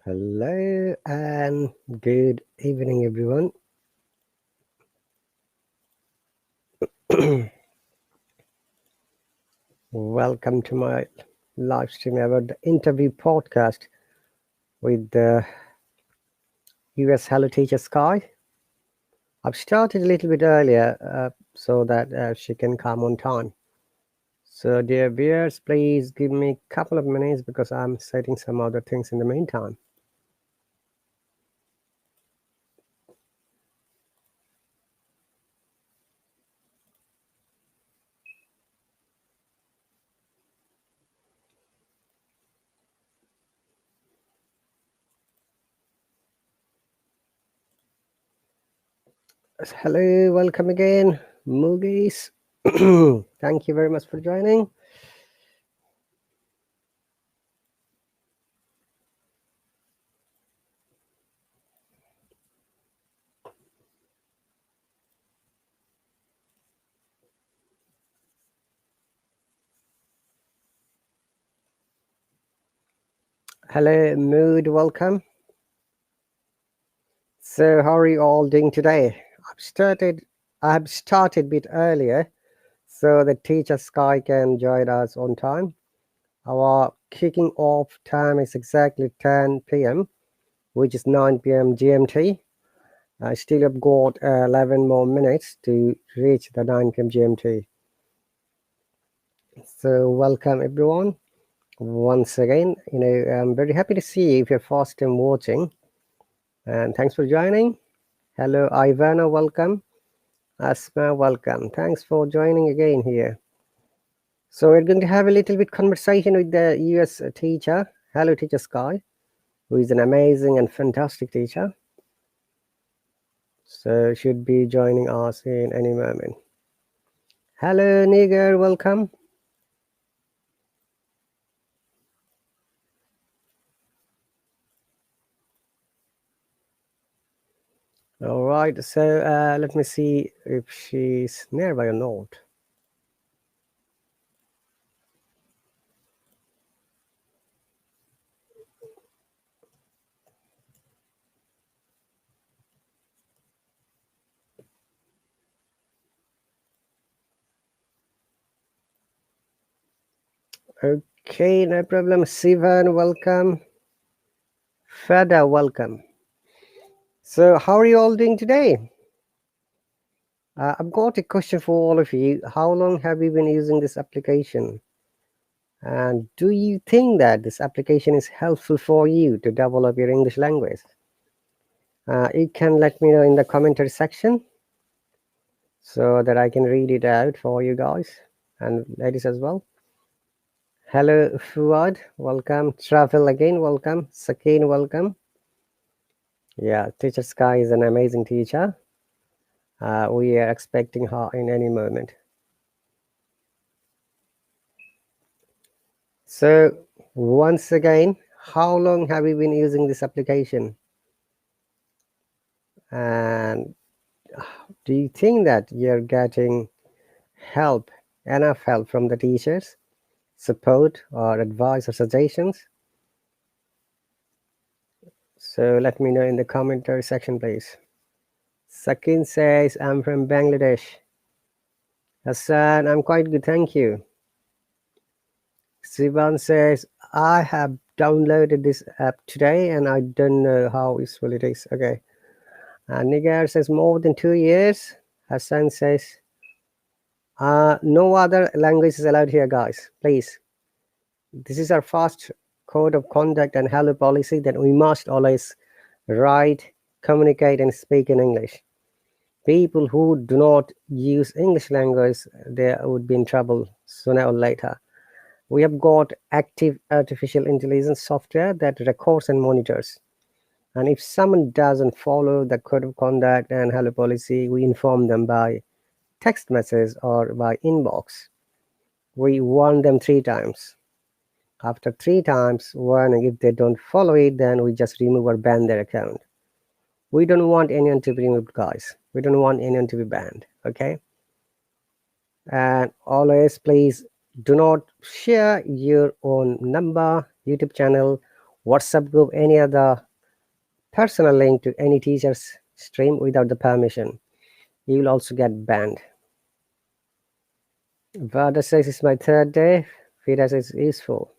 Hello and good evening, everyone. Welcome to my live stream about the interview podcast with the US Hallo Teacher Sky. I've started a little bit earlier so that she can come on time. So, dear viewers, please give me a couple of minutes because I'm setting some other things in the meantime. Hello, welcome again, Moogies. Thank you very much for joining. Hello, Mood, welcome. So how are you all doing today? I've started a bit earlier so the teacher Sky can join us on time. Our kicking off time is exactly 10 p.m., which is 9 p.m. GMT. I still have got 11 more minutes to reach the 9 p.m. GMT. So welcome everyone. Once again, I'm very happy to see you if you're first time watching. And thanks for joining. Hello, Ivana, welcome. Asma, welcome. Thanks for joining again here. So we're going to have a little bit conversation with the US teacher, Hello Teacher Sky, who is an amazing and fantastic teacher. So should be joining us in any moment. Hello, Niger, welcome. All right, so let me see if she's nearby or not. Okay, no problem. Sivan, welcome. Feda, welcome. So how are you all doing today? I've got a question for all of you. How long have you been using this application? And do you think that this application is helpful for you to develop your English language? You can let me know in the commentary section so that I can read it out for you guys and ladies as well. Hello, Fuad, welcome. Travel again, welcome. Sakeen, welcome. Yeah, Teacher Sky is an amazing teacher. We are expecting her in any moment. So once again, how long have you been using this application? And do you think that you're getting enough help from the teachers, support or advice or suggestions? So let me know in the commentary section, please. Sakin says, I'm from Bangladesh. Hassan, I'm quite good, thank you. Sivan says, I have downloaded this app today and I don't know how useful it is. Okay. Nigar says, more than 2 years. Hassan says, no other language is allowed here, guys. Please. This is our first code of conduct and hello policy that we must always write, communicate, and speak in English. People who do not use English language, they would be in trouble sooner or later. We have got active artificial intelligence software that records and monitors. And if someone doesn't follow the code of conduct and hello policy, we inform them by text message or by inbox. We warn them 3 times. After 3 times warning, if they don't follow it, then we just remove or ban their account. We don't want anyone to be removed, guys. We don't want anyone to be banned, okay? And always, please do not share your own number, YouTube channel, WhatsApp group, any other personal link to any teacher's stream without the permission, you will also get banned. Vada says it's my third day. Vida says useful.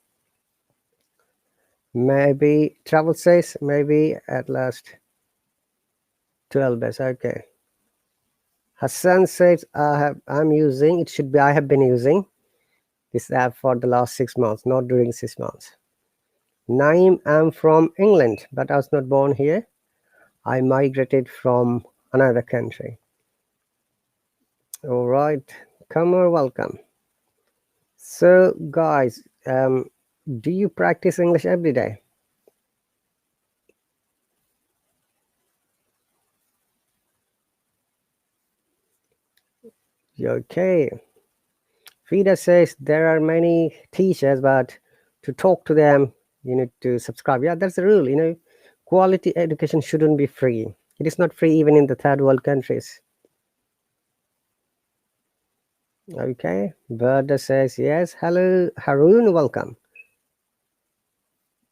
Maybe Travel says maybe at last 12 days. Okay. Hassan says I'm using, it should be I have been using this app for the last 6 months, not during 6 months. Naim, I'm from England, but I was not born here. I migrated from another country. All right, come or welcome. So, guys, do you practice English every day? Okay. Frida says there are many teachers, but to talk to them, you need to subscribe. Yeah, that's the rule. Quality education shouldn't be free. It is not free even in the third world countries. Okay. Verda says yes. Hello, Haroon. Welcome.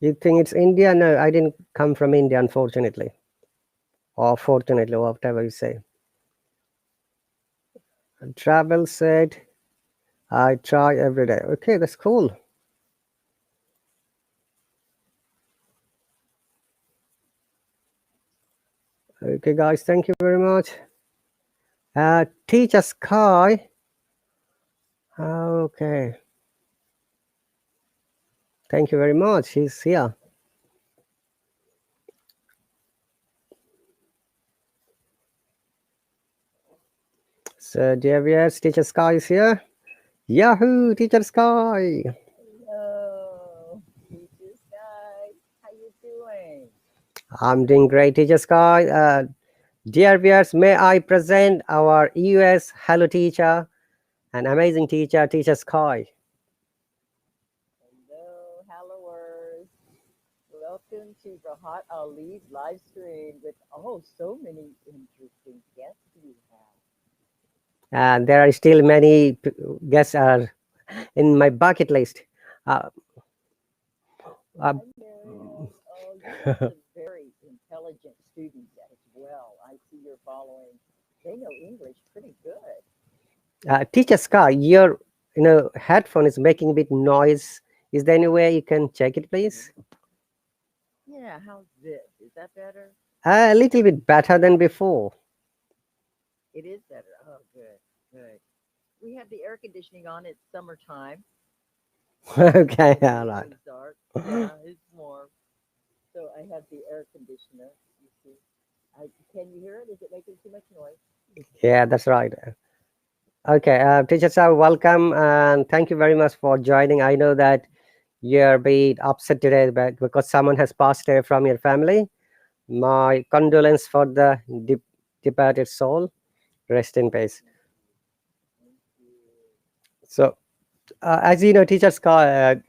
You think it's India? No, I didn't come from India, unfortunately, or fortunately, or whatever you say. Travel said I try every day. Okay, that's cool. Okay, guys, thank you very much. Teacher Sky. Okay, thank you very much. He's here. So, dear viewers, Teacher Sky is here. Yahoo, Teacher Sky. Hello, Teacher Sky. How you doing? I'm doing great, Teacher Sky. Dear viewers, may I present our US Hallo Teacher, an amazing teacher, Teacher Sky. Hello, Hallowers. Welcome to the Hot Ali's live stream with so many interesting guests you And there are still many guests are in my bucket list. Uh, uh, have. I know. Oh, you have some very intelligent students as well. I see you're following. They know English pretty good. Teacher Sky, your headphone is making a bit noise. Is there any way you can check it, please? Yeah, how's this? Is that better? A little bit better than before. It is better. Oh, good, good. We have the air conditioning on. It's summertime. Okay, So the all right. evenings are, yeah, it's warm. So I have the air conditioner. You see, can you hear it? Is it making too much noise? Yeah, that's right. Okay, Teacher Sky, welcome and thank you very much for joining. I know that you're a bit upset today because someone has passed away from your family. My condolence for the departed soul. Rest in peace. Thank you. Thank you. So, as you know, Teacher Sky,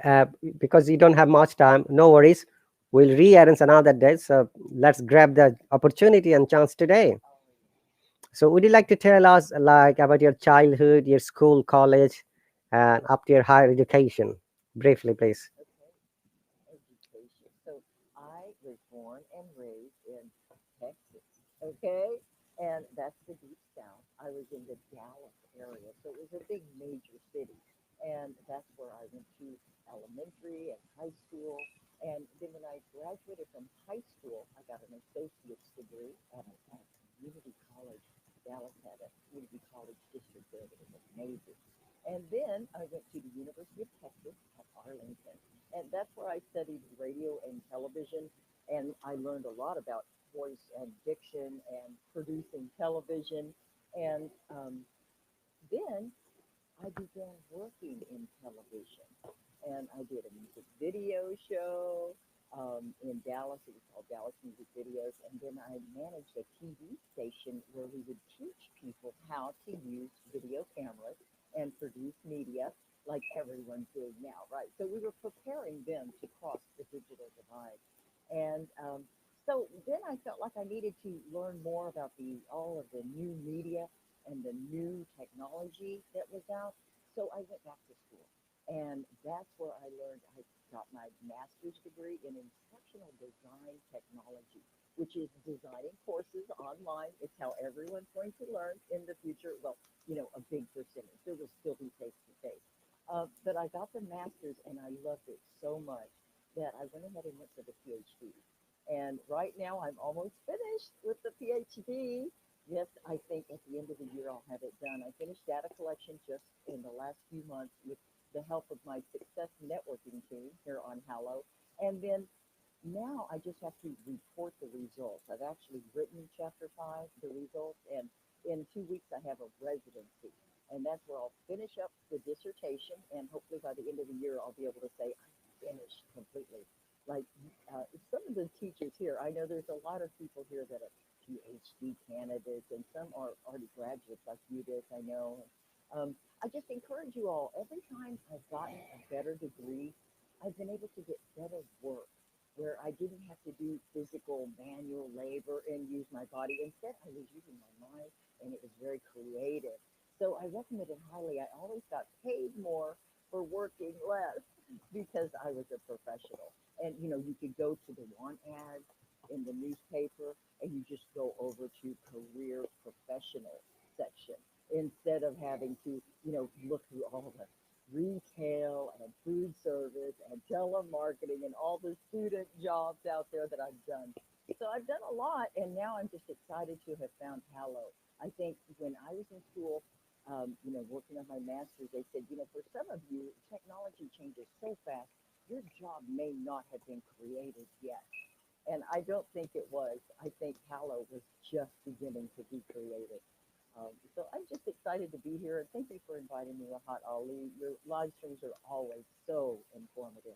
uh, because you don't have much time, no worries. We'll rearrange another day. So let's grab the opportunity and chance today. Oh, yeah. So would you like to tell us like about your childhood, your school, college, and up to your higher education? Briefly, please. Okay. Education. So I was born and raised in Texas. Okay. And that's the deep south. I was in the Dallas area. So it was a big major city. And that's where I went to elementary and high school. And then when I graduated from high school, I got an associate's degree at a community college. Dallas had a community college district there that was amazing. And then I went to the University of Texas at Arlington. And that's where I studied radio and television. And I learned a lot about voice and diction and producing television. And then I began working in television, and I did a music video show in Dallas. It was called Dallas Music Videos, and then I managed a TV station where we would teach people how to use video cameras and produce media like everyone's doing now, right? So we were preparing them to cross the digital divide, and so then I felt like I needed to learn more about the all of the new media and the new technology that was out. So I went back to school, and that's where I learned. got my master's degree in instructional design technology, which is designing courses online. It's how everyone's going to learn in the future. Well, a big percentage. There will still be face to face. But I got the master's and I loved it so much that I went ahead and went for the PhD. And right now I'm almost finished with the PhD. Yes, I think at the end of the year I'll have it done. I finished data collection just in the last few months with the help of my success networking team here on Hallo. And then now I just have to report the results. I've actually written chapter five, the results, and in 2 weeks I have a residency. And that's where I'll finish up the dissertation, and hopefully by the end of the year I'll be able to say I'm finished completely. Like some of the teachers here, I know there's a lot of people here that are PhD candidates, and some are already graduates like you did, I know. I just encourage you all, every time I've gotten a better degree, I've been able to get better work where I didn't have to do physical manual labor and use my body. Instead, I was using my mind and it was very creative. So I recommend it highly. I always got paid more for working less because I was a professional. And you could go to the want ads in the newspaper and you just go over to career professional section instead of having to, look through all the retail and food service and telemarketing and all the student jobs out there that I've done. So I've done a lot, and now I'm just excited to have found Hallow. I think when I was in school, working on my master's, they said, for some of you, technology changes so fast, your job may not have been created yet. And I don't think it was. I think Hallow was just beginning to be created. So I'm just excited to be here, and thank you for inviting me, Rahat Ali. Your live streams are always so informative.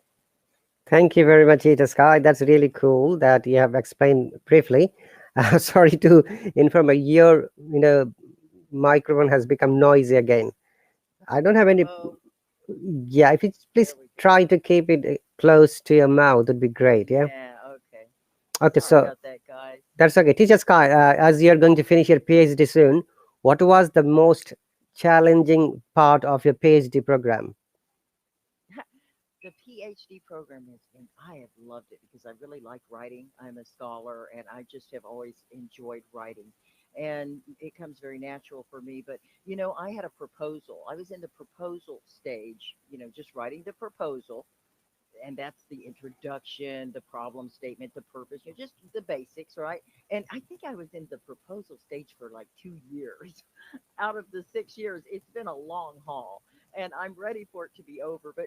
Thank you very much, Teacher Sky. That's really cool that you have explained briefly. Sorry to inform you, your microphone has become noisy again. I don't have any. Oh, Yeah, if you there please we go. try to keep it close to your mouth, would be great. Yeah. Yeah, okay. Okay, Sorry so about that, guys. that's okay. Teacher Sky, as you're going to finish your PhD soon, what was the most challenging part of your PhD program? The PhD program has been, I have loved it because I really like writing. I'm a scholar and I just have always enjoyed writing. And it comes very natural for me. But, I had a proposal. I was in the proposal stage, just writing the proposal. And that's the introduction, the problem statement, the purpose, just the basics, right? And I think I was in the proposal stage for like 2 years. Out of the 6 years, it's been a long haul. And I'm ready for it to be over. But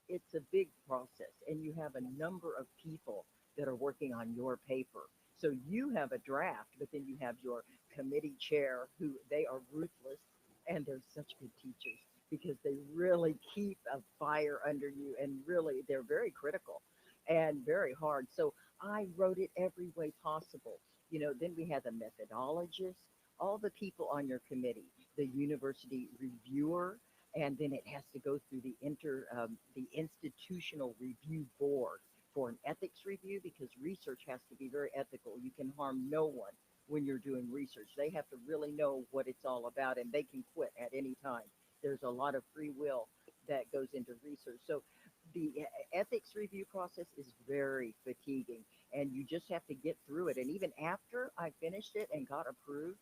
it's a big process and you have a number of people that are working on your paper. So you have a draft, but then you have your committee chair who they are ruthless and they're such good teachers because they really keep a fire under you and really they're very critical and very hard. So I wrote it every way possible. Then we had the methodologist, all the people on your committee, the university reviewer, and then it has to go through the institutional review board for an ethics review because research has to be very ethical. You can harm no one when you're doing research. They have to really know what it's all about, and they can quit at any time. There's a lot of free will that goes into research. So the ethics review process is very fatiguing, and you just have to get through it. And even after I finished it and got approved,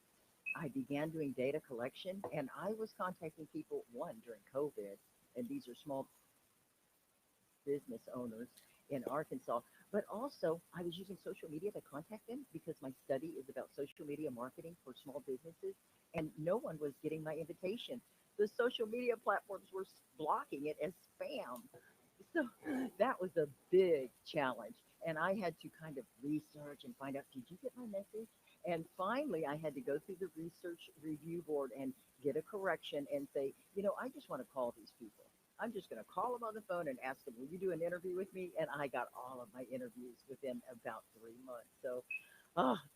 I began doing data collection and I was contacting people, one, during COVID, and these are small business owners in Arkansas, but also I was using social media to contact them because my study is about social media marketing for small businesses, and no one was getting my invitation. The social media platforms were blocking it as spam. So that was a big challenge. And I had to kind of research and find out, did you get my message? And finally, I had to go through the research review board and get a correction and say, I just want to call these people. I'm just going to call them on the phone and ask them, will you do an interview with me? And I got all of my interviews within about 3 months. So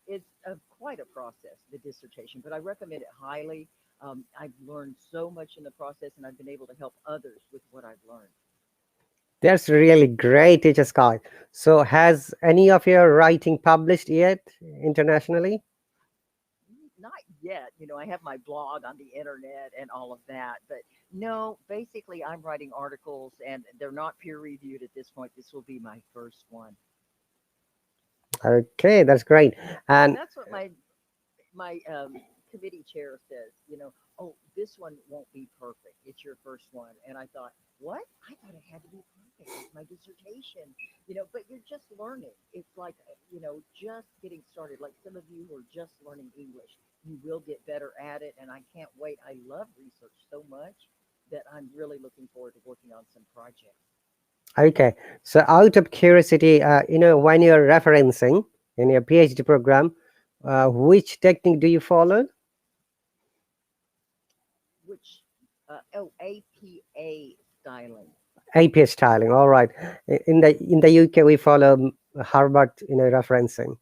it's quite a process, the dissertation, but I recommend it highly. I've learned so much in the process and I've been able to help others with what I've learned. That's really great, Teacher Sky. So, has any of your writing published yet internationally? Not yet. I have my blog on the internet and all of that. But no, basically, I'm writing articles and they're not peer reviewed at this point. This will be my first one. Okay, that's great. And And that's what my committee chair says, oh, this one won't be perfect. It's your first one. And I thought, what? I thought it had to be perfect. It's my dissertation, but you're just learning. It's like, just getting started. Like some of you who are just learning English, you will get better at it. And I can't wait. I love research so much that I'm really looking forward to working on some projects. okay, so out of curiosity, when you're referencing in your PhD program, which technique do you follow? Which, oh, APA styling. APA styling. All right. In the UK, we follow Harvard, referencing.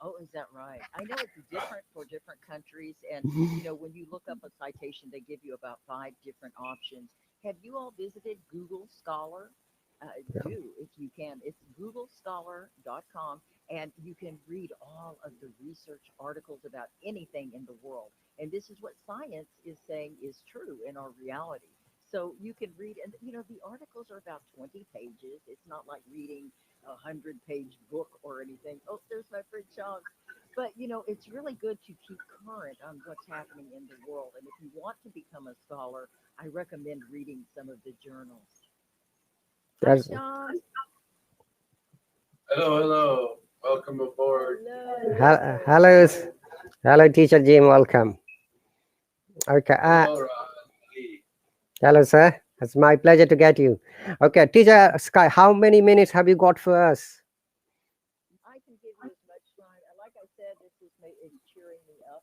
Oh, is that right? I know it's different for different countries. And, when you look up a citation, they give you about five different options. Have you all visited Google Scholar? Yeah. Do if you can. It's googlescholar.com, and you can read all of the research articles about anything in the world. And this is what science is saying is true in our reality. So you can read, and the articles are about 20 pages. It's not like reading a 100-page book or anything. Oh, there's my friend Sean. But it's really good to keep current on what's happening in the world. And if you want to become a scholar, I recommend reading some of the journals. Hi, That's Sean. Hello, hello. Welcome aboard. hello, hello, teacher Jim. Welcome. Okay. Hello, Ron. Lee. Hello, sir. It's my pleasure to get you. Okay, teacher Sky. How many minutes have you got for us? I can give you as much time. And like I said, is cheering me up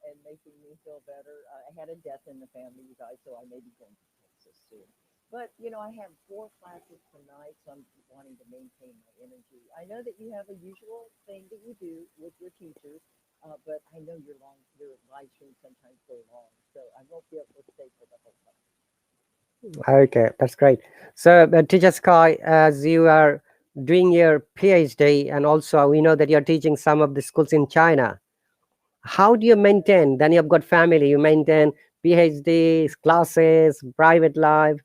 and making me feel better. I had a death in the family, you guys, so I may be going to Texas soon. But I have four classes tonight, so I'm wanting to maintain my energy. I know that you have a usual thing that you do with your teachers, but I know your live streams sometimes go long, so I won't be able to stay for the whole time. Okay, that's great. So, teacher Sky, as you are doing your PhD, and also we know that you're teaching some of the schools in China. How do you maintain? Then you've got family. You maintain PhDs, classes, private life.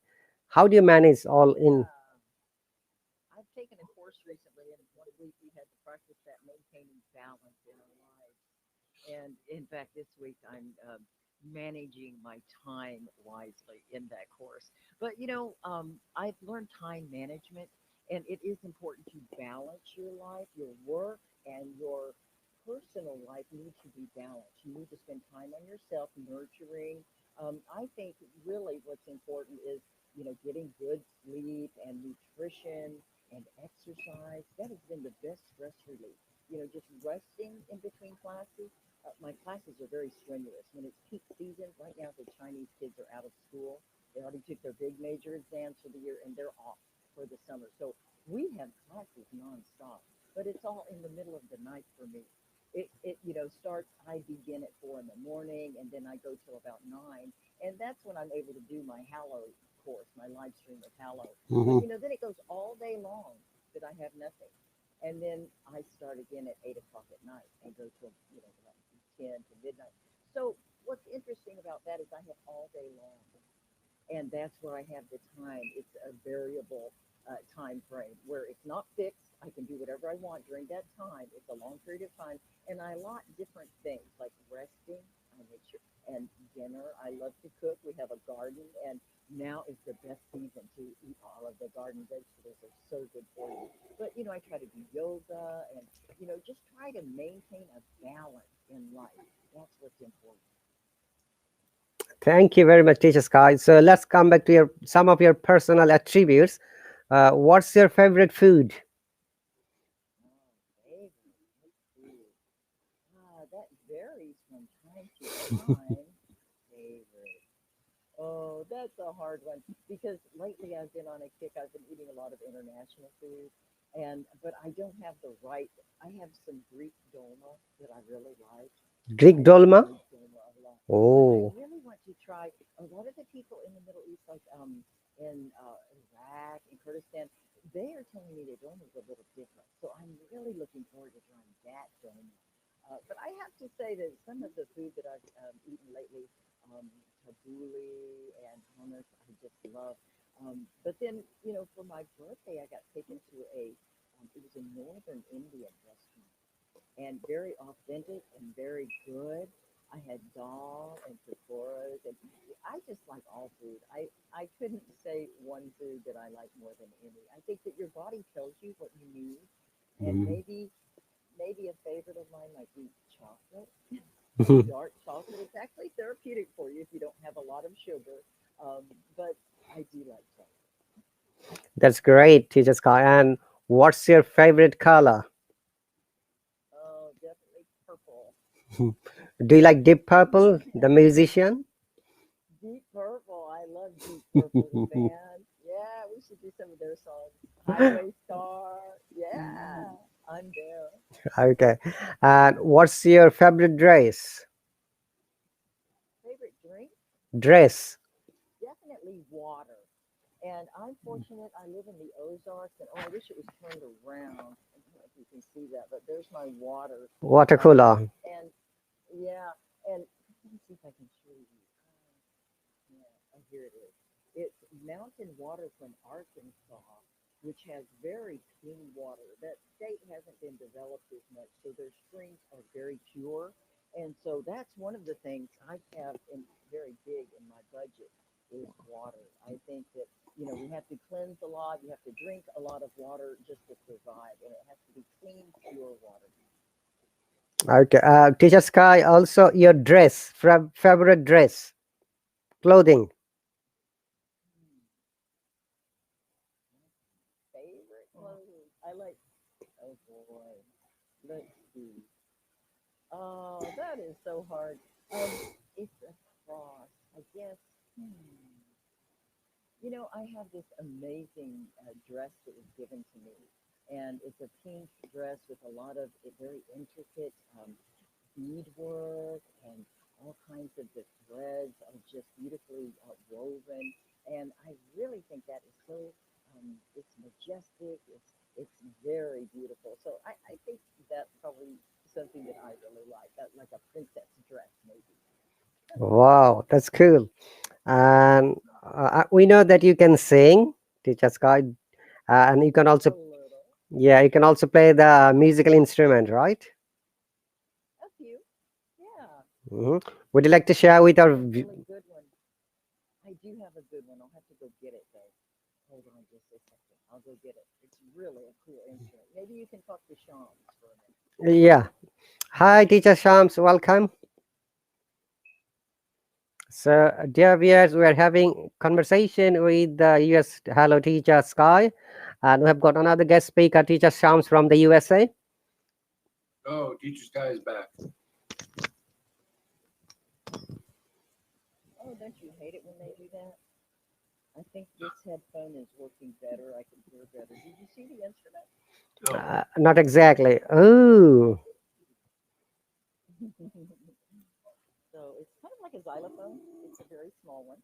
How do you manage all in? Yeah. I've taken a course recently, and 1 week we had to practice that maintaining balance in our lives. And in fact, this week I'm managing my time wisely in that course. But I've learned time management, and it is important to balance your life, your work, and your personal life need to be balanced. You need to spend time on yourself, nurturing. I think really what's important is getting good sleep and nutrition and exercise. That has been the best stress relief. Just resting in between classes. My classes are very strenuous. When it's peak season, right now the Chinese kids are out of school. They already took their big major exams for the year and they're off for the summer. So we have classes nonstop, but it's all in the middle of the night for me. It starts, I begin at 4 in the morning and then I go till about 9. And that's when I'm able to do my Hallo course, my live stream with Hallo. But Mhm. then it goes all day long that I have nothing. And then I start again at 8 o'clock at night and go till, like 10 to midnight. So what's interesting about that is I have all day long, and that's where I have the time. It's a variable time frame where it's not fixed. I can do whatever I want during that time. It's a long period of time, and I allot different things like resting. I make sure and dinner. I love to cook. We have a garden, and now is the best season to eat all of the garden vegetables. They're so good for you. But I try to do yoga and just try to maintain a balance in life. That's what's important. Thank you very much, teacher Sky. So let's come back to your some of your personal attributes. What's your favorite food? Favorite. Let's see. That varies from time to time. Favorite. Oh, that's a hard one because lately I've been on a kick. I've been eating a lot of international food, and but I don't have the right. I have some Greek dolma that I really like. Greek I like dolma. Greek dolma a lot, but I Oh, really want to try a lot of the people in the Middle East, like in Iraq and Kurdistan. They are telling me their dolma is a little different, so I'm really looking forward to trying that dolma. But I have to say taken to it was a northern Indian restaurant and very authentic and very good. I had dal and pakoras, and I just like all food. I couldn't say one food that I like more than any. I think that your body tells you what you need, and Mhm. maybe a favorite of mine might be chocolate, dark chocolate. It's actually therapeutic for you if you don't have a lot of sugar. But I do like chocolate. That's great, Teacher Sky. And what's your favorite color? Oh, definitely purple. Do you like Deep Purple, the musician? Deep Purple. I love Deep Purple, the band. Yeah, we should do some of their songs. Highway Star. Yeah, I'm there. Okay. And what's your favorite dress? Favorite drink? Dress. Definitely water. And I'm fortunate I live in the Ozarks, and oh, I wish it was turned around. I don't know if you can see that, but there's my water. Um, Watercolor. and yeah, and let me see if I can show you. Yeah, oh, here it is. It's mountain water from Arkansas, which has very clean water. That state hasn't been developed as much, so their streams are very pure. And so that's one of the things I have in very big in my budget is water. I think that we have to cleanse a lot. You have to drink a lot of water just to survive, and it has to be clean, pure water. Okay. Teacher Sky, also your dress, favorite dress, clothing. Hmm, favorite clothes. I like. Oh boy, let's see. Oh, that is so hard. It's a cross, I guess. Hmm. I have this amazing dress that was given to me, and it's a pink dress with a lot of very intricate beadwork and all kinds of the threads are just beautifully woven. And I really think that is so. It's majestic. It's very beautiful. So I think that's probably something that I really like a princess dress, maybe. Wow, that's cool. And we know that you can sing, Teacher Sky, and you can A also, little, yeah, you can also play the musical instrument, right? a few, yeah. Mhm. Would you like to share with I our have a really good one. I do have a good one. I'll have to go get it though. Hold on just a second. I'll go get it. It's really a cool instrument. Maybe you can talk to Shams for a minute. yeah. Hi, Teacher Shams, welcome. So, dear viewers, we are having conversation with the US Hallo Teacher Sky, and we have got another guest speaker, Teacher Shams from the USA. Oh, Teacher Sky is back. Oh, don't you hate it when they do that? I think this headphone is working better. I can hear better. Did you see the instrument? No. Not exactly. Oh, So it's kind of like a xylophone. It's a very small one,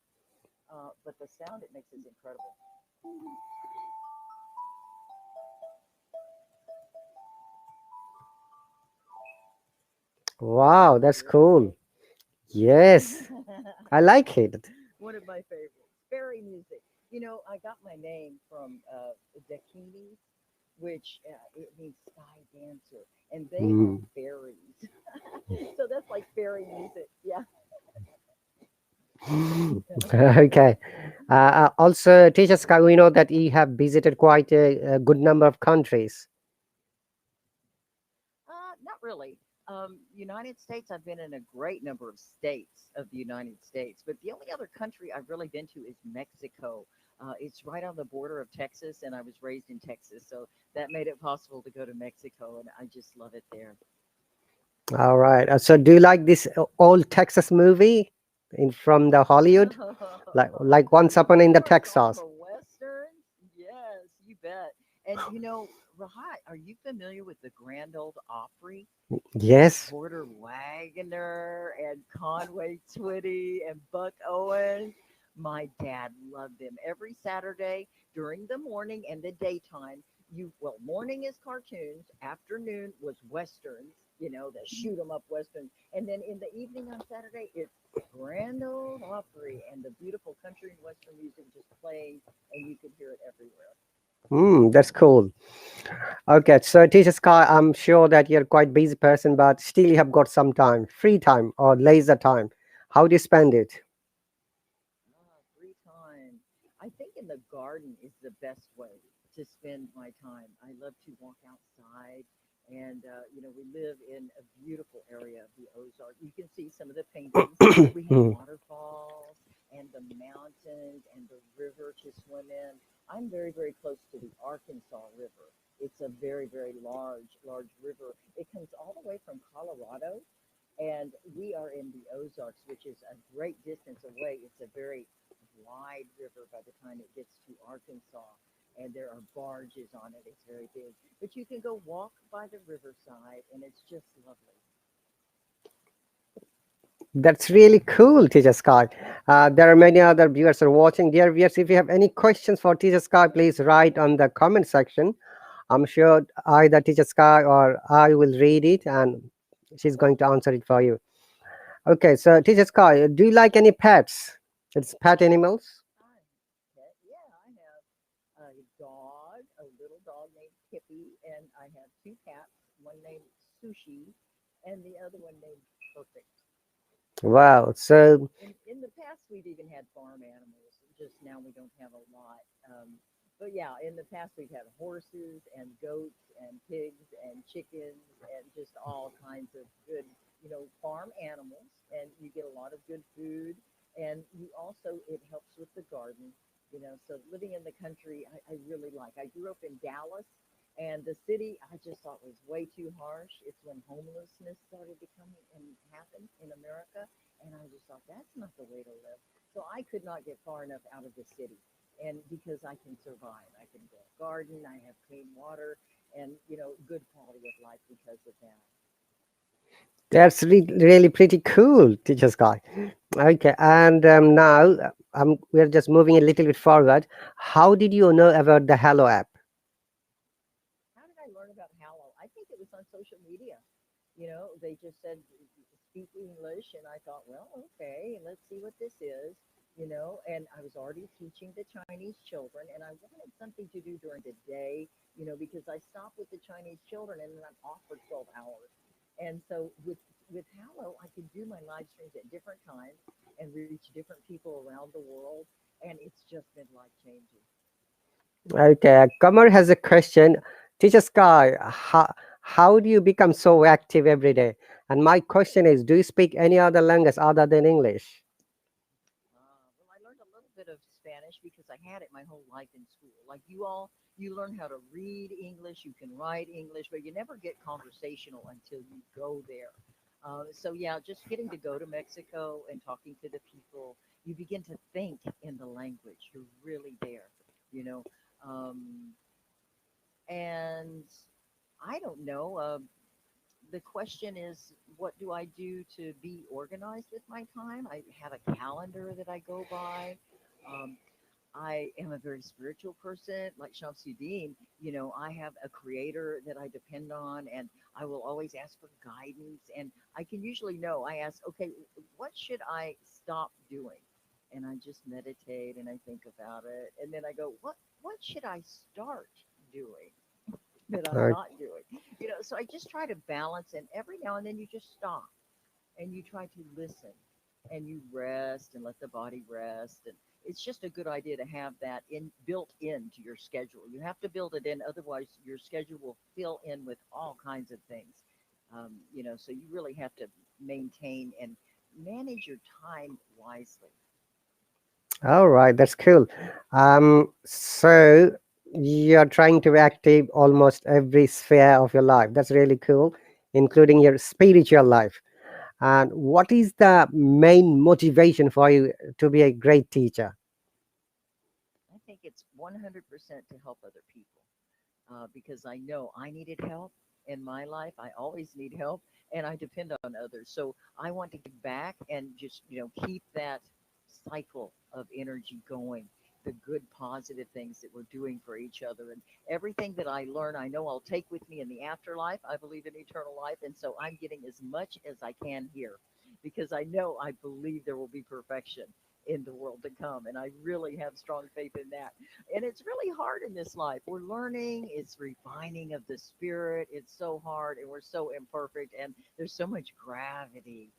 but the sound it makes is incredible. wow, Did that's you ever see cool. it? Yes, I like it. One of my favorites. Fairy music. I got my name from Dakinis, which it means sky dancer, and they are Mm. fairies. So that's like fairy music. Yeah. Okay. Also, Teacher Sky, we know that you have visited quite a good number of countries. Not really. United States, I've been in a great number of states of the United States, but the only other country I've really been to is Mexico. It's right on the border of Texas, and I was raised in Texas, so that made it possible to go to Mexico, and I just love it there. All right. So, do you like this old Texas movie in from the Hollywood, like Once Of Upon in the course, all Texas? the westerns. Yes, you bet. And Rahai, are you familiar with the Grand Old Opry with Yes. Porter Wagoner and Conway Twitty and Buck Owens? My dad loved them every Saturday during the morning and the daytime. Morning is cartoons, afternoon was westerns, the shoot 'em up westerns, and then in the evening on Saturday it's Grand Old Opry and the beautiful country and western music just playing, and you could hear it everywhere. That's cool. Okay, so Teacher Sky, I'm sure that you're quite busy person, but still you have got some time, free time or laser time. How do you spend it? Free time. I think in the garden is the best way to spend my time. I love to walk outside, and we live in a beautiful area of the Ozark. You can see some of the paintings. We have Hmm. waterfalls and the mountains and the river to swim in. I'm very, very close to the Arkansas River. It's a very, very large river. It comes all the way from Colorado, and we are in the Ozarks, which is a great distance away. It's a very wide river by the time it gets to Arkansas, and there are barges on it. It's very big, but you can go walk by the riverside, and it's just lovely. That's really cool, Teacher Sky. There are many other viewers are watching. Dear viewers, if you have any questions for Teacher Sky, please write on the comment section. I'm sure either Teacher Sky or I will read it and she's going to answer it for you. Okay, so Teacher Sky, do you like any pets? It's pet animals? I pet, yeah, I have a dog, a little dog named Kippy, and I have two cats, one named Sushi, and the other one named Perfect. Wow. So, In the past we've even had farm animals. Just now we don't have a lot. But yeah, in the past we've had horses and goats and pigs and chickens and just all kinds of good, farm animals. And you get a lot of good food. And you also it helps with the garden. So living in the country, I really like. I grew up in Dallas, and the city I just thought was way too harsh. It's when homelessness started to come and happen in America, and I just thought that's not the way to live. So I could not get far enough out of the city. And because I can survive, I can grow a garden, I have clean water, and good quality of life because of that. that's really pretty cool, Teacher Sky. Okay, and now we're just moving a little bit forward. How did you know about the Hello app? How did I learn about Hallow? I think it was on social media. They just said speak English, and I thought, well, okay, let's see what this is. And I was already teaching the Chinese children, and I wanted something to do during the day, because I stopped with the Chinese children and then I'm off for 12 hours. And so with Hallow, I could do my live streams at different times and reach different people around the world, and it's just been life changing. Okay, Kamar has a question. Teacher Sky, how do you become so active every day? And my question is, do you speak any other language other than English? Well, I learned a little bit of Spanish because I had it my whole life in school. Like you all, you learn how to read English, you can write English, but you never get conversational until you go there. So yeah, just getting to go to Mexico and talking to the people, you begin to think in the language. You're really there, you know. Um, and I don't know. The question is, what do I do to be organized with my time? I have a calendar that I go by. Um, I am a very spiritual person, like Shamsuddin. I have a creator that I depend on, and I will always ask for guidance. And I can usually know. I ask, okay, what should I stop doing? And I just meditate and I think about it, and then I go, what should I start doing that I'm Uh, not doing? So I just try to balance, and every now and then you just stop and you try to listen and you rest and let the body rest. And it's just a good idea to have that in built into your schedule. You have to build it in, otherwise your schedule will fill in with all kinds of things. So you really have to maintain and manage your time wisely. all right, that's cool. So you're trying to be active almost every sphere of your life. That's really cool, including your spiritual life. And what is the main motivation for you to be a great teacher? I think it's 100% to help other people, because I know I needed help in my life. I always need help, and I depend on others. So I want to give back and just keep that cycle of energy going. The good, positive things that we're doing for each other, and everything that I learn, I know I'll take with me in the afterlife. I believe in eternal life, and so I'm getting as much as I can here because I know I believe there will be perfection. in the world to come. And I really have strong faith in that. And it's really hard in this life. We're learning, it's refining of the spirit. It's so hard and we're so imperfect and there's so much gravity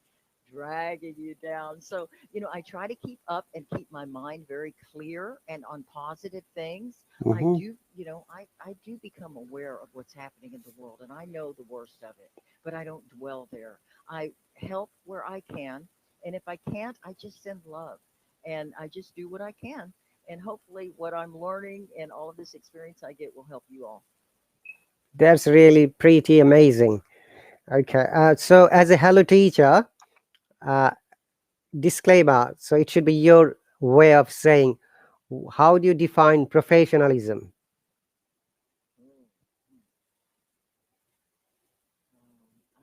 dragging you down. So, I try to keep up and keep my mind very clear and on positive things. I Hmm. do, I do become aware of what's happening in the world and I know the worst of it, but I don't dwell there. I help where I can. And if I can't, I just send love and I just do what I can. And hopefully, what I'm learning and all of this experience I get will help you all. That's really pretty amazing. Okay. So, as a Hello Teacher, uh, disclaimer. So, it should be your way of saying how do you define professionalism? Mm.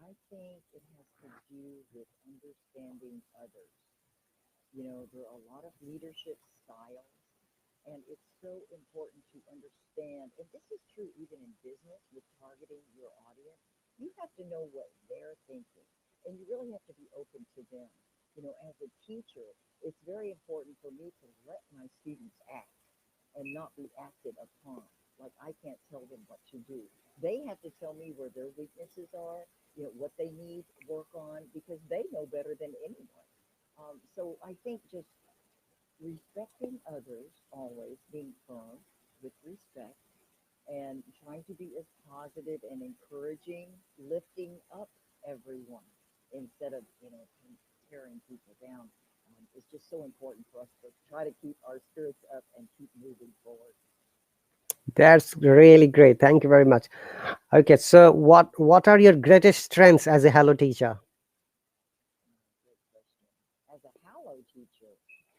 I think it has to do with understanding others. There are a lot of leadership styles, and it's so important to understand. And this is true even in business with targeting your audience. You have to know what they're thinking, and you really have to be open to them. As a teacher, it's very important for me to let my students act and not be acted upon. Like I can't tell them what to do. They have to tell me where their weaknesses are, what they need work on, because they know better than anyone. So I think just respecting others, always being firm with respect, and trying to be as positive and encouraging, lifting up everyone instead of tearing people down. It's just so important for us to try to keep our spirits up and keep moving forward. That's really great. Thank you very much. Okay. So, what are your greatest strengths as a Hello Teacher? Great question. As a Hallow teacher,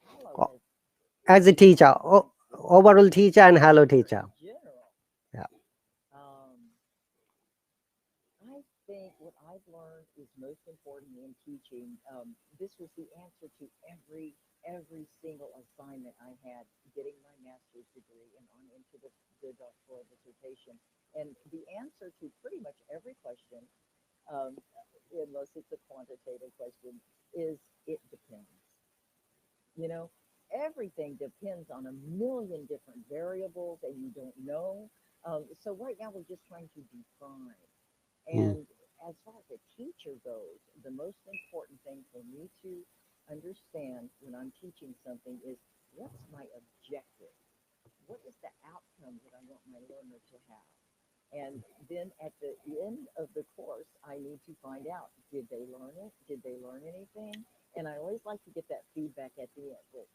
Hallow O- has As a in teacher, overall teacher and Hello Teacher. general. Yeah. Um, I think what I've learned is most important in teaching. This was the answer to every single assignment I had getting my master's degree and on into the doctoral dissertation. And the answer to pretty much every question, um, unless it's a quantitative question, is it depends. You know, everything depends on a million different variables and you don't know. So right now we're just trying to define. Mm. And as far as a teacher goes, the most important thing for me to understand when I'm teaching something is what's my objective? What is the outcome that I want my learner to have? And then at the end of the course, I need to find out, did they learn it? Did they learn anything? And I always like to get that feedback at the end. Well,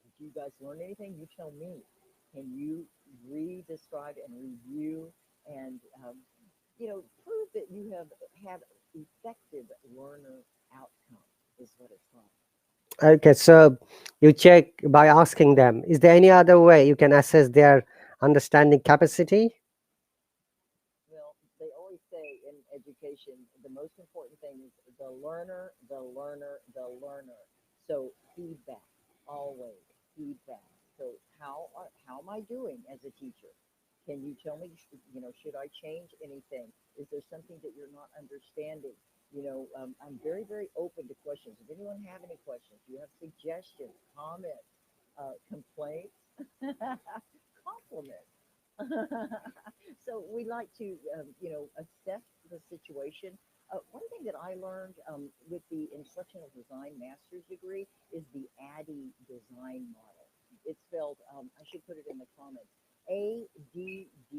did you guys learn anything? You tell me. Can you re-describe and review and prove that you have had effective learner outcome is what it's called. Okay. So, you check by asking them, is there any other way you can assess their understanding capacity? Well, they always say in education, the most important thing is the learner, the learner, the learner. So feedback, always feedback. So how am I doing as a teacher? Can you tell me, should I change anything? Is there something that you're not understanding? I'm very, very open to questions. If anyone have any questions, you have suggestions, comments, complaints, compliments. So we like to, assess the situation. One thing that I learned with the instructional design master's degree is the ADDIE design model. It's spelled, I should put it in the comments, ADD,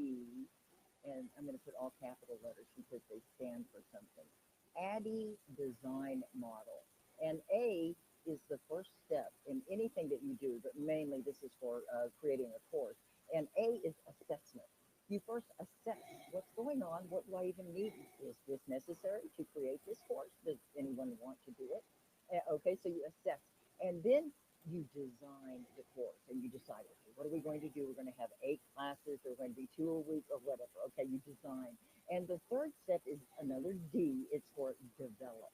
and I'm going to put all capital letters because they stand for something. ADDIE design model. And A is the first step in anything that you do, but mainly this is for creating a course. And A is assessment. You first assess what's going on. What do I even need? Is this necessary to create this course? Does anyone want to do it? Okay, so you assess. And then you design the course and you decide, okay, what are we going to do? We're going to have 8 classes. They're going to be 2 a week or whatever. Okay, you design. And the third step is another D. It's for develop.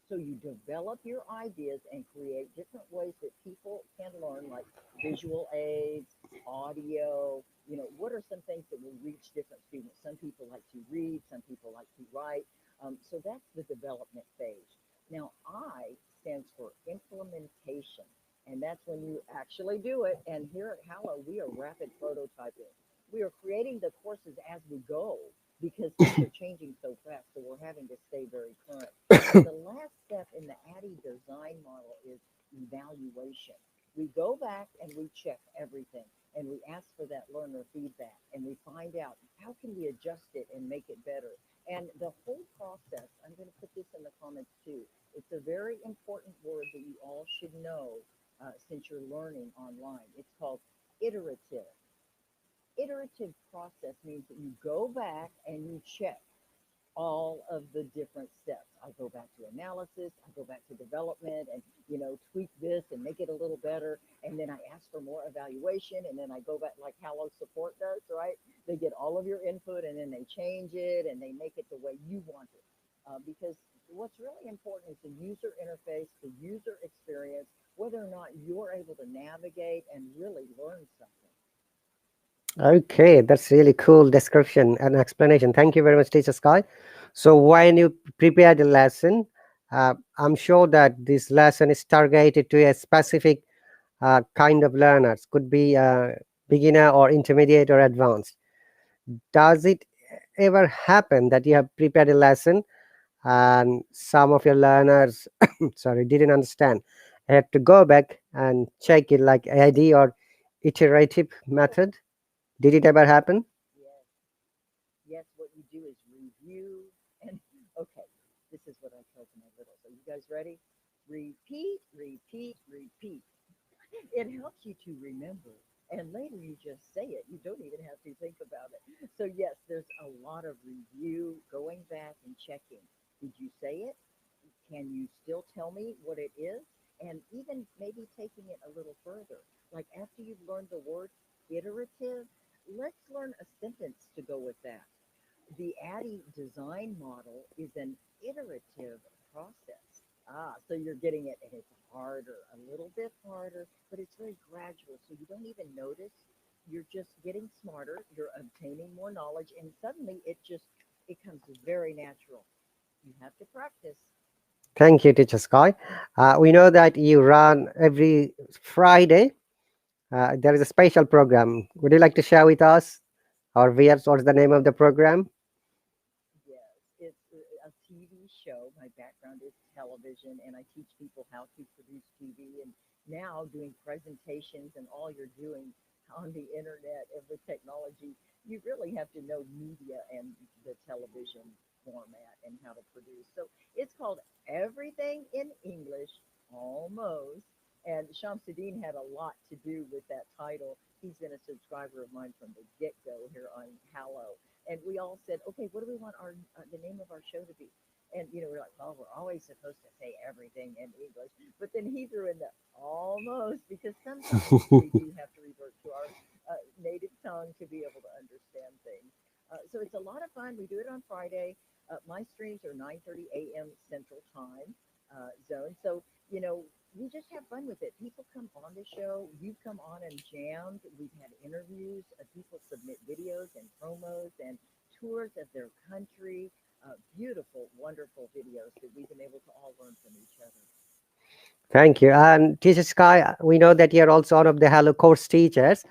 So you develop your ideas and create different ways that people can learn, like visual aids, audio. What are some things that will reach different students? Some people like to read, some people like to write. So that's the development phase. Now, I stands for implementation. And that's when you actually do it. And here at Hallow, we are rapid prototyping. We are creating the courses as we go because things are changing so fast. So we're having to stay very current. And the last step in the ADDIE design model is evaluation. We go back and we check everything and we ask for that learner feedback and we find out how can we adjust it and make it better. And the whole process, I'm going to put this in the comments too. It's a very important word that you all should know since you're learning online. It's called iterative. Iterative process means that you go back and you check all of the different steps. I go back to analysis, I go back to development and, tweak this and make it a little better. And then I ask for more evaluation and then I go back like Hallow Support does, right? They get all of your input and then they change it and they make it the way you want it. Because what's really important is the user interface, the user experience, whether or not you're able to navigate and really learn something. Okay, that's really cool description and explanation. Thank you very much, Teacher Sky. So when you prepare the lesson, I'm sure that this lesson is targeted to a specific kind of learners. Could be beginner or intermediate or advanced. Does it ever happen that you have prepared a lesson and some of your learners, sorry, didn't understand? I had to go back and check it like ID or iterative method. Did it ever happen? Yes, yes, what you do is review and okay, this is what I tell to my littles. Are you guys ready? Repeat, repeat, repeat. It helps you to remember. And later you just say it. You don't even have to think about it. So, yes, there's a lot of review, going back and checking. Did you say it? Can you still tell me what it is? And even maybe taking it a little further. Like after you've learned the word iterative, let's learn a sentence to go with that. The ADDIE design model is an iterative process. So you're getting it, and it's harder, a little bit harder, but it's very gradual. So you don't even notice. You're just getting smarter. You're obtaining more knowledge, and suddenly it comes very natural. You have to practice. Thank you, Teacher Sky. We know that you run every Friday. There is a special program. Would you like to share with us, our viewers, what's the name of the program? Yes, it's a TV show. My background is television, and I teach people how to produce TV. And now doing presentations and all you're doing on the internet and with technology, you really have to know media and the television format and how to produce. So it's called Everything in English, almost. And Shamsuddin had a lot to do with that title. He's been a subscriber of mine from the get-go here on Hallow, and we all said, okay, what do we want our the name of our show to be? And we're like, well, we're always supposed to say everything in English, but then he threw in the almost because sometimes we do have to revert to our native tongue to be able to understand things. So it's a lot of fun. We do it on Friday. My streams are 9:30 a.m. Central Time zone. So we just have fun with it. People come on the show. You've come on and jammed. We've had interviews. People submit videos and promos and tours of their country. Beautiful, wonderful videos that we've been able to all learn from each other. Thank you. And Teacher Sky, we know that you're also one of the Hello course teachers.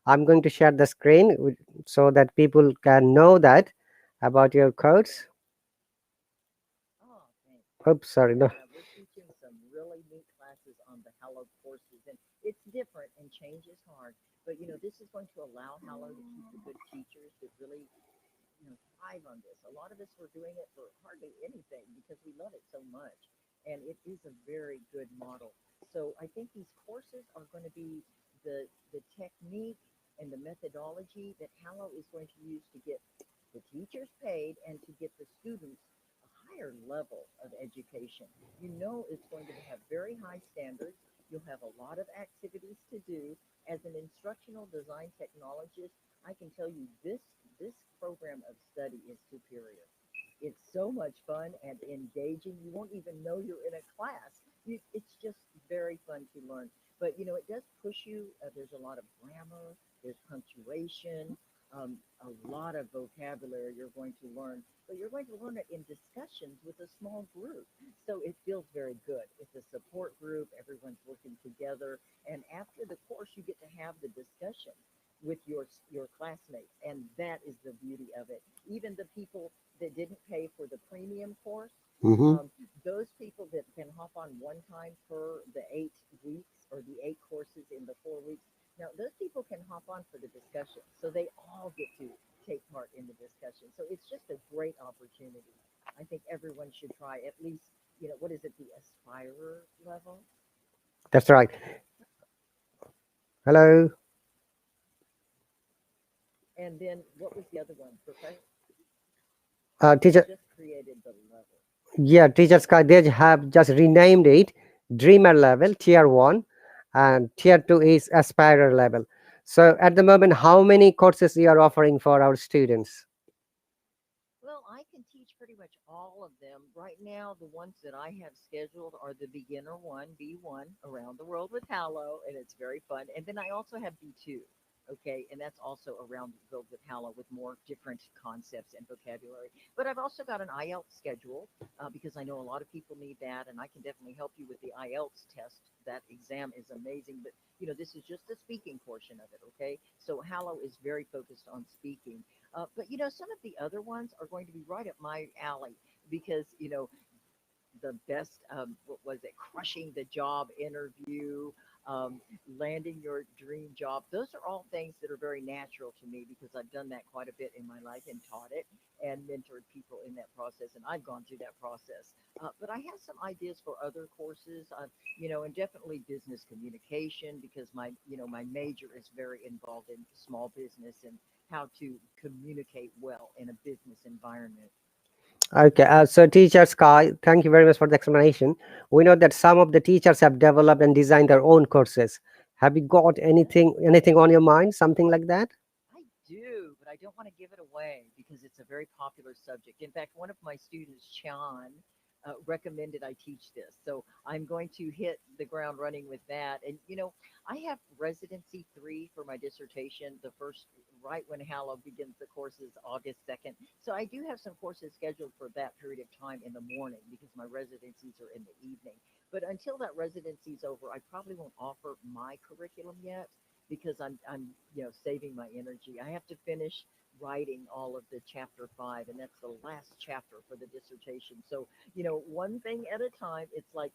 I'm going to share the screen so that people can know that about your course. Oh, thanks. Oops, sorry. No. Yeah, we're teaching some really neat classes on the Hello courses, and it's different and change is hard. But this is going to allow Hello to keep the good teachers that really thrive on this. A lot of us were doing it for hardly anything because we love it so much, and it is a very good model. So I think these courses are going to be the technique and the methodology that Hallow is going to use to get the teachers paid and to get the students a higher level of education. It's going to have very high standards. You'll have a lot of activities to do. As an instructional design technologist, I can tell you this program of study is superior. It's so much fun and engaging. You won't even know you're in a class. It's just very fun to learn. But it does push you. There's a lot of grammar. There's punctuation. a lot of vocabulary you're going to learn, but you're going to learn it in discussions with a small group. So it feels very good. It's a support group, everyone's working together. And after the course, you get to have the discussion with your classmates. And that is the beauty of it. Even the people that didn't pay for the premium course, Hmm. um, those people that can hop on one time per the 8 weeks or the 8 courses in the 4 weeks, now those people can hop on for the discussion. So they all get to take part in the discussion. So it's just a great opportunity. I think everyone should try at least, what is it, the aspirer level? That's right. Hello. And then what was the other one? They Teacher, just created the level. yeah, Teacher Sky, they have just renamed it Dreamer level, tier one, and tier two is Aspirer level. So at the moment, how many courses you are offering for our students? Well, I can teach pretty much all of them. Right now, the ones that I have scheduled are the beginner one, B1, Around the World with Hallow, and it's very fun. And then I also have B2, okay, and that's also Around the World with Hallow with more different concepts and vocabulary. But I've also got an IELTS schedule because I know a lot of people need that, and I can definitely help you with the IELTS test. That exam is amazing, but this is just the speaking portion of it, okay? So Hallow is very focused on speaking. But some of the other ones are going to be right up my alley because the best, what was it, crushing the job interview, um, landing your dream job. Those are all things that are very natural to me because I've done that quite a bit in my life and taught it and mentored people in that process. And I've gone through that process. But I have some ideas for other courses, and definitely business communication because my major is very involved in small business and how to communicate well in a business environment. Okay, so Teacher Sky, thank you very much for the explanation. We know that some of the teachers have developed and designed their own courses. Have you got Yes. anything on your mind, something like that? I do, but I don't want to give it away because it's a very popular subject. In fact, one of my students, Sean, recommended I teach this. So I'm going to hit the ground running with that. And, I have residency 3 for my dissertation. The first, right when Hallow begins the course is August 2nd. So I do have some courses scheduled for that period of time in the morning because my residencies are in the evening. But until that residency is over, I probably won't offer my curriculum yet because I'm saving my energy. I have to finish writing all of the chapter 5, and that's the last chapter for the dissertation. So one thing at a time. It's like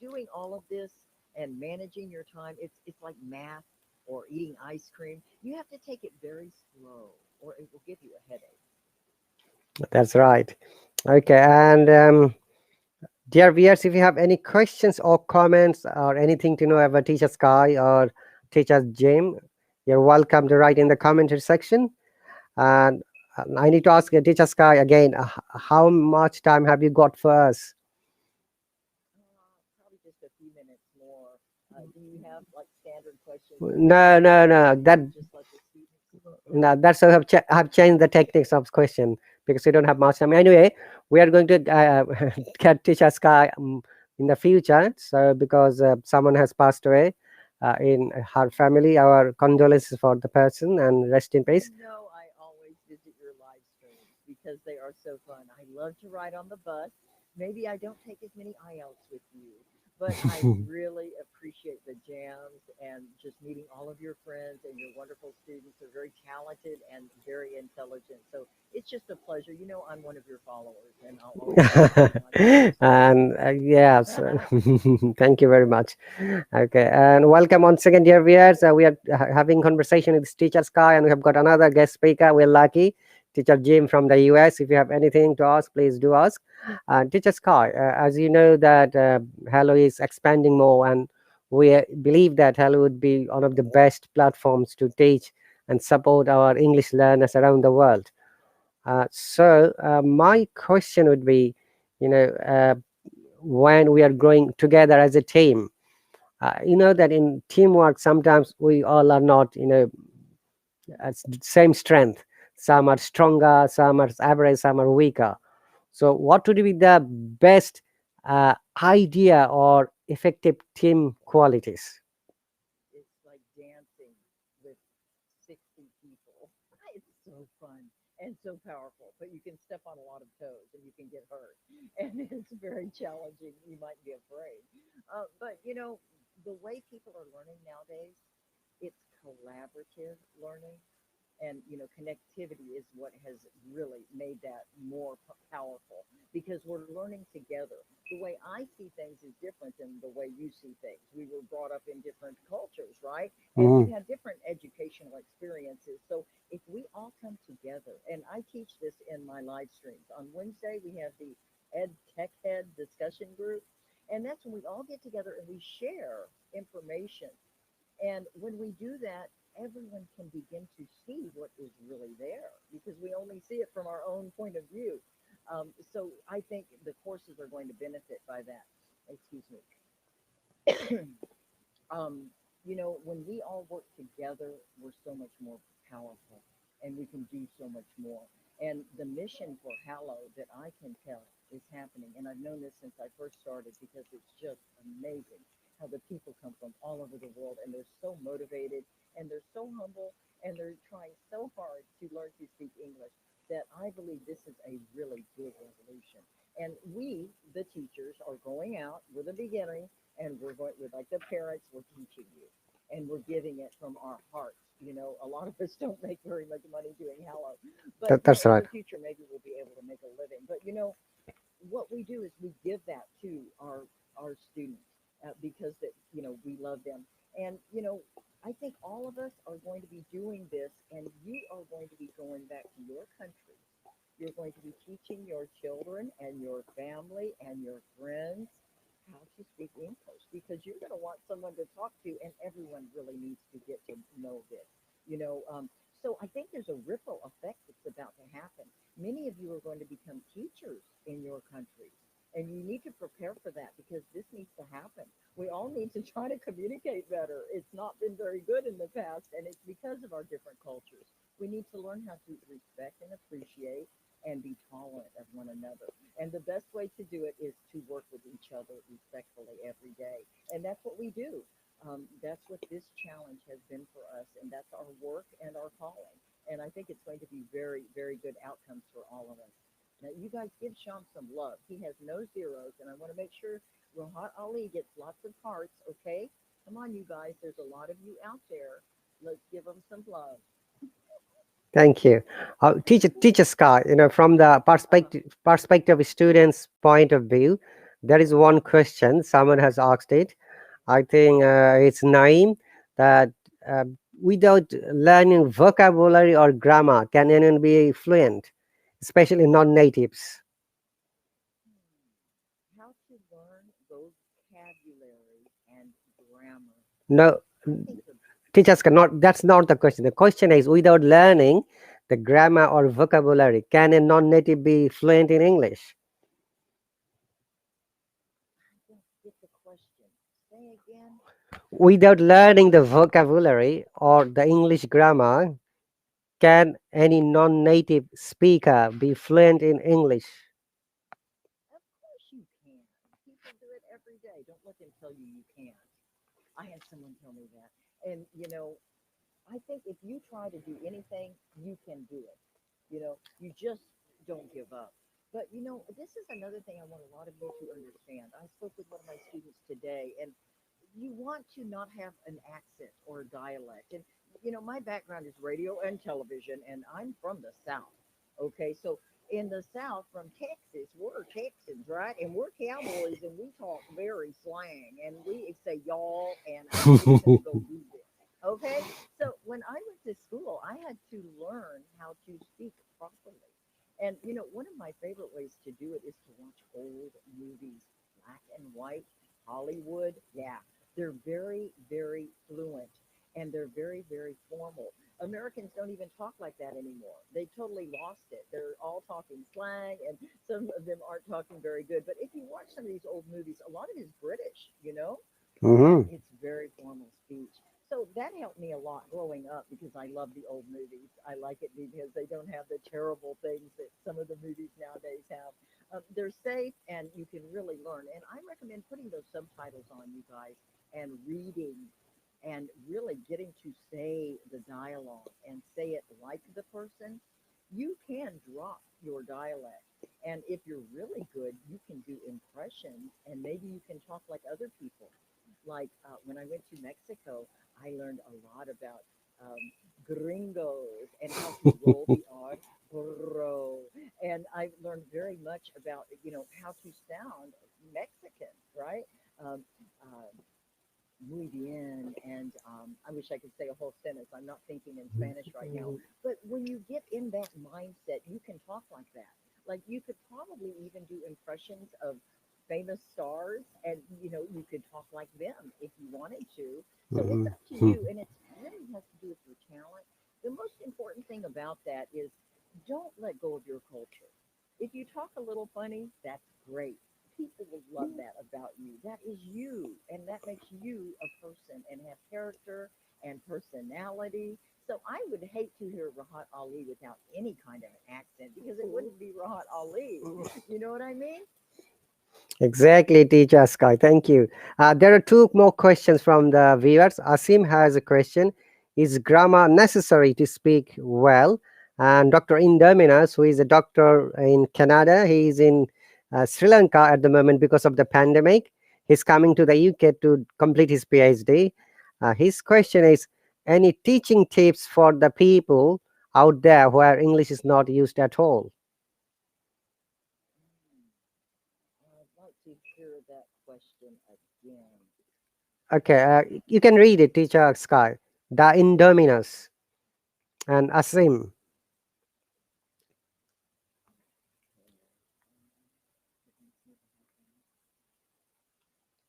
doing all of this and managing your time. It's like math or eating ice cream. You have to take it very slow, or it will give you a headache. That's right. Okay, and dear viewers, if you have any questions or comments or anything to know about Teacher Sky or Teacher Jim, you're welcome to write in the commentary section. And I need to ask Teacher Sky again, how much time have you got for us? Probably just a few minutes more. Do you have like standard questions that you want No, to no, ask, no. or you That want to just let the students? no, that's why I've changed the techniques of question because we don't have much time. Anyway, we are going to get Teacher Sky in the future. So because someone has passed away in her family, our condolences for the person and rest in peace. I always visit your live streams because they are so fun. I love to ride on the bus. Maybe I don't take as many IELTS with you, but I really appreciate the jams and just meeting all of your friends and your wonderful students. They're very talented and very intelligent. So it's just a pleasure. I'm one of your followers, and I'll always be watching on your live streams. And yes, thank you very much. Okay, and welcome once again, dear viewers. We are having conversation with Teacher Sky, and we have got another guest speaker. We're lucky, Teacher Jim from the US. If you have anything to ask, please do ask. Teacher Sky, as you know that Hello is expanding more, and we believe that Hello would be one of the best platforms to teach and support our English learners around the world. So my question would be, you know, when we are growing together as a team, you know that in teamwork sometimes we all are not, same strength. Some are stronger, some are average, some are weaker. So what would be the best idea or effective team qualities? It's like dancing with 60 people. and so powerful, but you can step on a lot of toes and you can get hurt. And it's very challenging. You might be afraid. But, the way people are learning nowadays, it's collaborative learning, and connectivity is what has really made that more powerful, because we're learning together. The way I see things is different than the way you see things. We were brought up in different cultures, right? And Mhm. we've had different educational experiences. So if we all come together, and I teach this in my live streams on Wednesday, we have the ed tech head discussion group, and that's when we all get together and we share information. And when we do that, everyone can begin to see what is really there, because we only see it from our own point of view. So I think the courses are going to benefit by that. Excuse me. um, when we all work together, we're so much more powerful, and we can do so much more. And the mission for Hallow, that I can tell, is happening. And I've known this since I first started, because it's just amazing how the people come from all over the world, and they're so motivated, and they're so humble, and they're trying so hard to learn to speak English, that I believe this is a really big revolution. And we, the teachers, are going out with the beginning, and we're like the parents, we're teaching you, and we're giving it from our hearts. A lot of us don't make very much money doing Hello, but That's in right. the future maybe we'll be able to make a living. But what we do is we give that to our students, because that we love them. And I think all of us are going to be doing this, and you are going to be going back to your country. You're going to be teaching your children and your family and your friends how to speak English, because you're going to want someone to talk to, and everyone really needs to get to know this. You know, um, so I think there's a ripple effect that's about to happen. Many of you are going to become teachers in your countries, and you need to prepare for that, because this needs to happen. We all need to try to communicate better. It's not been very good in the past, and it's because of our different cultures. We need to learn how to respect and appreciate and be tolerant of one another. And the best way to do it is to work with each other respectfully every day. And that's what we do. That's what this challenge has been for us. And that's our work and our calling. And I think it's going to be very, very good outcomes for all of us. Now, you guys give Sham some love. He has no zeros. And I want to make sure Rahat Ali gets lots of hearts. Okay? Come on, you guys. There's a lot of you out there. Let's give them some love. Thank you. Teacher Sky, from the perspective of students' point of view, there is one question someone has asked it. I think it's Naim, that uh, without learning vocabulary or grammar, can anyone be fluent, especially non-natives? How to learn vocabulary and grammar. No, I think the teachers cannot. That's not the question. The question is, without learning the grammar or vocabulary, can a non-native be fluent in English? I don't get the question. Say again. Without learning the vocabulary or the English grammar, can any non-native speaker be fluent in English? Of course you can. People do it every day. Don't let them tell you you can't. I had someone tell me that. And, I think if you try to do anything, you can do it. You just don't give up. But, this is another thing I want a lot of you to understand. I spoke with one of my students today, and you want to not have an accent or a dialect. And my background is radio and television, and I'm from the South. Okay, so in the South, from Texas, we're Texans, right? And we're cowboys, and we talk very slang, and we say y'all, and I'm fixing to go do this. Okay, so when I went to school, I had to learn how to speak properly. And one of my favorite ways to do it is to watch old movies, black and white, Hollywood. Yeah, they're very, very fluent, and they're very, very formal. Americans don't even talk like that anymore. They totally lost it. They're all talking slang, and some of them aren't talking very good. But if you watch some of these old movies, a lot of it is British, and Hmm. it's very formal speech. So that helped me a lot growing up, because I love the old movies. I like it because they don't have the terrible things that some of the movies nowadays have. They're safe, and you can really learn. And I recommend putting those subtitles on, you guys, and reading, and really getting to say the dialogue and say it like the person. you can drop your dialect. And if you're really good, you can do impressions and maybe you can talk like other people. Like when I went to Mexico, I learned a lot about gringos and how to roll the R, bro. And I learned very much about, how to sound Mexican, right? Um, uh, muy bien. And I wish I could say a whole sentence. I'm not thinking in Spanish right now. But when you get in that mindset, you can talk like that. Like you could probably even do impressions of famous stars and you could talk like them if you wanted to. So it's Mhm. up to you and it really has to do with your talent. The most important thing about that is don't let go of your culture. If you talk a little funny, that's great. People will love that about you. That is you, and that makes you a person and have character and personality. So I would hate to hear Rahat Ali without any kind of an accent because it wouldn't be Rahat Ali. You know what I mean? Exactly, teacher Sky. Thank you. There are two more questions from the viewers. Asim has a question: is grammar necessary to speak well? And Dr. Indominus, who is a doctor in Canada, he is in Sri Lanka at the moment because of the pandemic. He's coming to the UK to complete his PhD. His question is: any teaching tips for the people out there where English is not used at all? Mm, I'd like to hear that question again. Okay, you can read it, teacher Sky. The Indominus and Asim.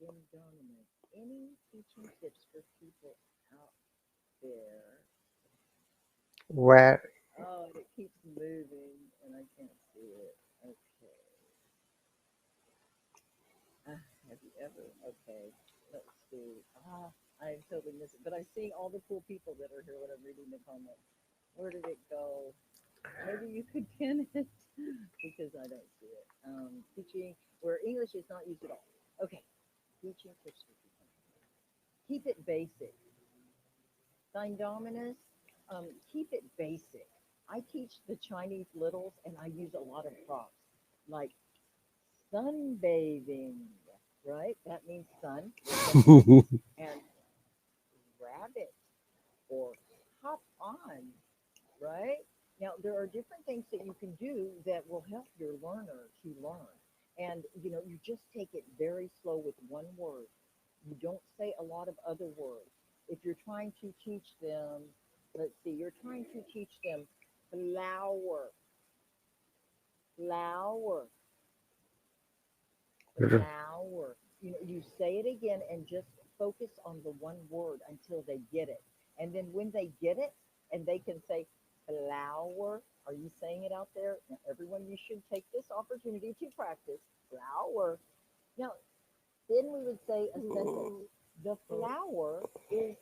Indominus. Any teaching tips for people out there? Where Oh, and it keeps moving and I can't see it. Okay. Have you ever? Okay. Let's see. I totally miss it. But I see all the cool people that are here when I'm reading the comments. Where did it go? Maybe you could pin it because I don't see it. Teaching where English is not used at all. Okay. Teaching tips for people. Keep it basic. Dominus, keep it basic. I teach the Chinese littles and I use a lot of props like sunbathing, right? That means sun with an S and rabbit or hop on, right? Now, there are different things that you can do that will help your learner to learn. And, you just take it very slow with one word. You don't say a lot of other words. If you're trying to teach them, let's see, you're trying to teach them flower, flower, flower. You say it again and just focus on the one word until they get it. And then when they get it and they can say flower, are you saying it out there? Now, everyone, you should take this opportunity to practice flower. Now, then we would say a sentence. The flower is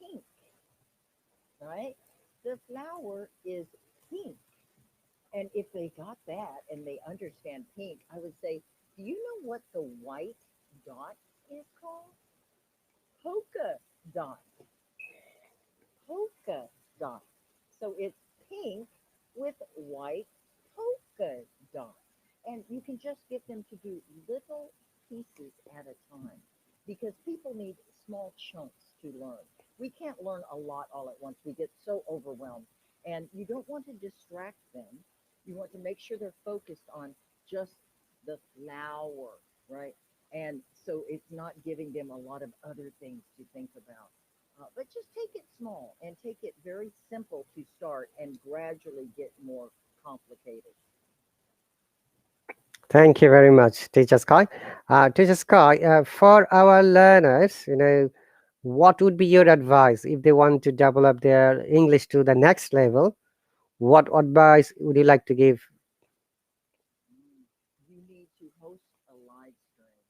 pink, right? The flower is pink. And if they got that and they understand pink, I would say, do you know what the white dot is called? Polka dot. Polka dot. So it's pink with white polka dot. And you can just get them to do little pieces at a time because people need small chunks to learn. We can't learn a lot all at once. We get so overwhelmed. And you don't want to distract them. You want to make sure they're focused on just the flower, right? And so it's not giving them a lot of other things to think about. But just take it small and take it very simple to start and gradually get more complicated. Thank you very much, teacher Sky. Teacher Sky, for our learners, what would be your advice if they want to develop their English to the next level? What advice would you like to give? Mm, You need to host a live stream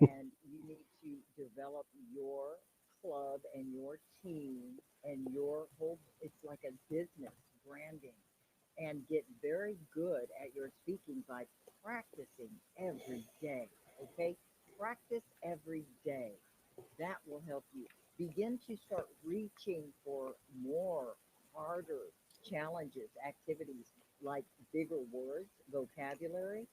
and you need to develop your club and your team and your whole, it's like a business branding and get very good at your speaking by practicing every day. Okay? Practice every day. That will help you begin to start reaching for more harder challenges, activities words, vocabulary,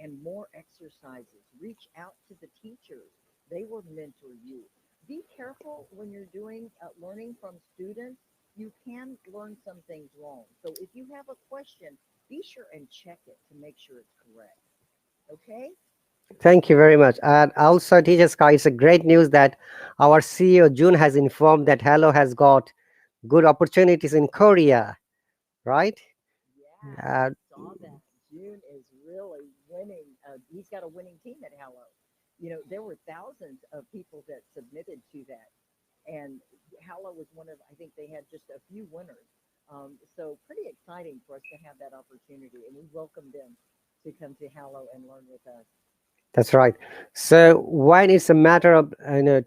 and more exercises. Reach out to the teachers. They will mentor you. Be careful when you're doing learning from students. You can learn some things wrong. So if you have a question, be sure and check it to make sure it's correct. Okay? Thank you very much. And also, Teacher Sky, it's a great news that our CEO June has informed that Hello has got good opportunities in Korea, right? Yeah, I Uh, saw that. June is really winning. He's got a winning team at Hello. You know, there were thousands of people that submitted to that, and Hello was one of. I think they had just a few winners. So pretty exciting for us to have that opportunity, and we welcome them to come to Hello and learn with us. that's right. So when it's a matter of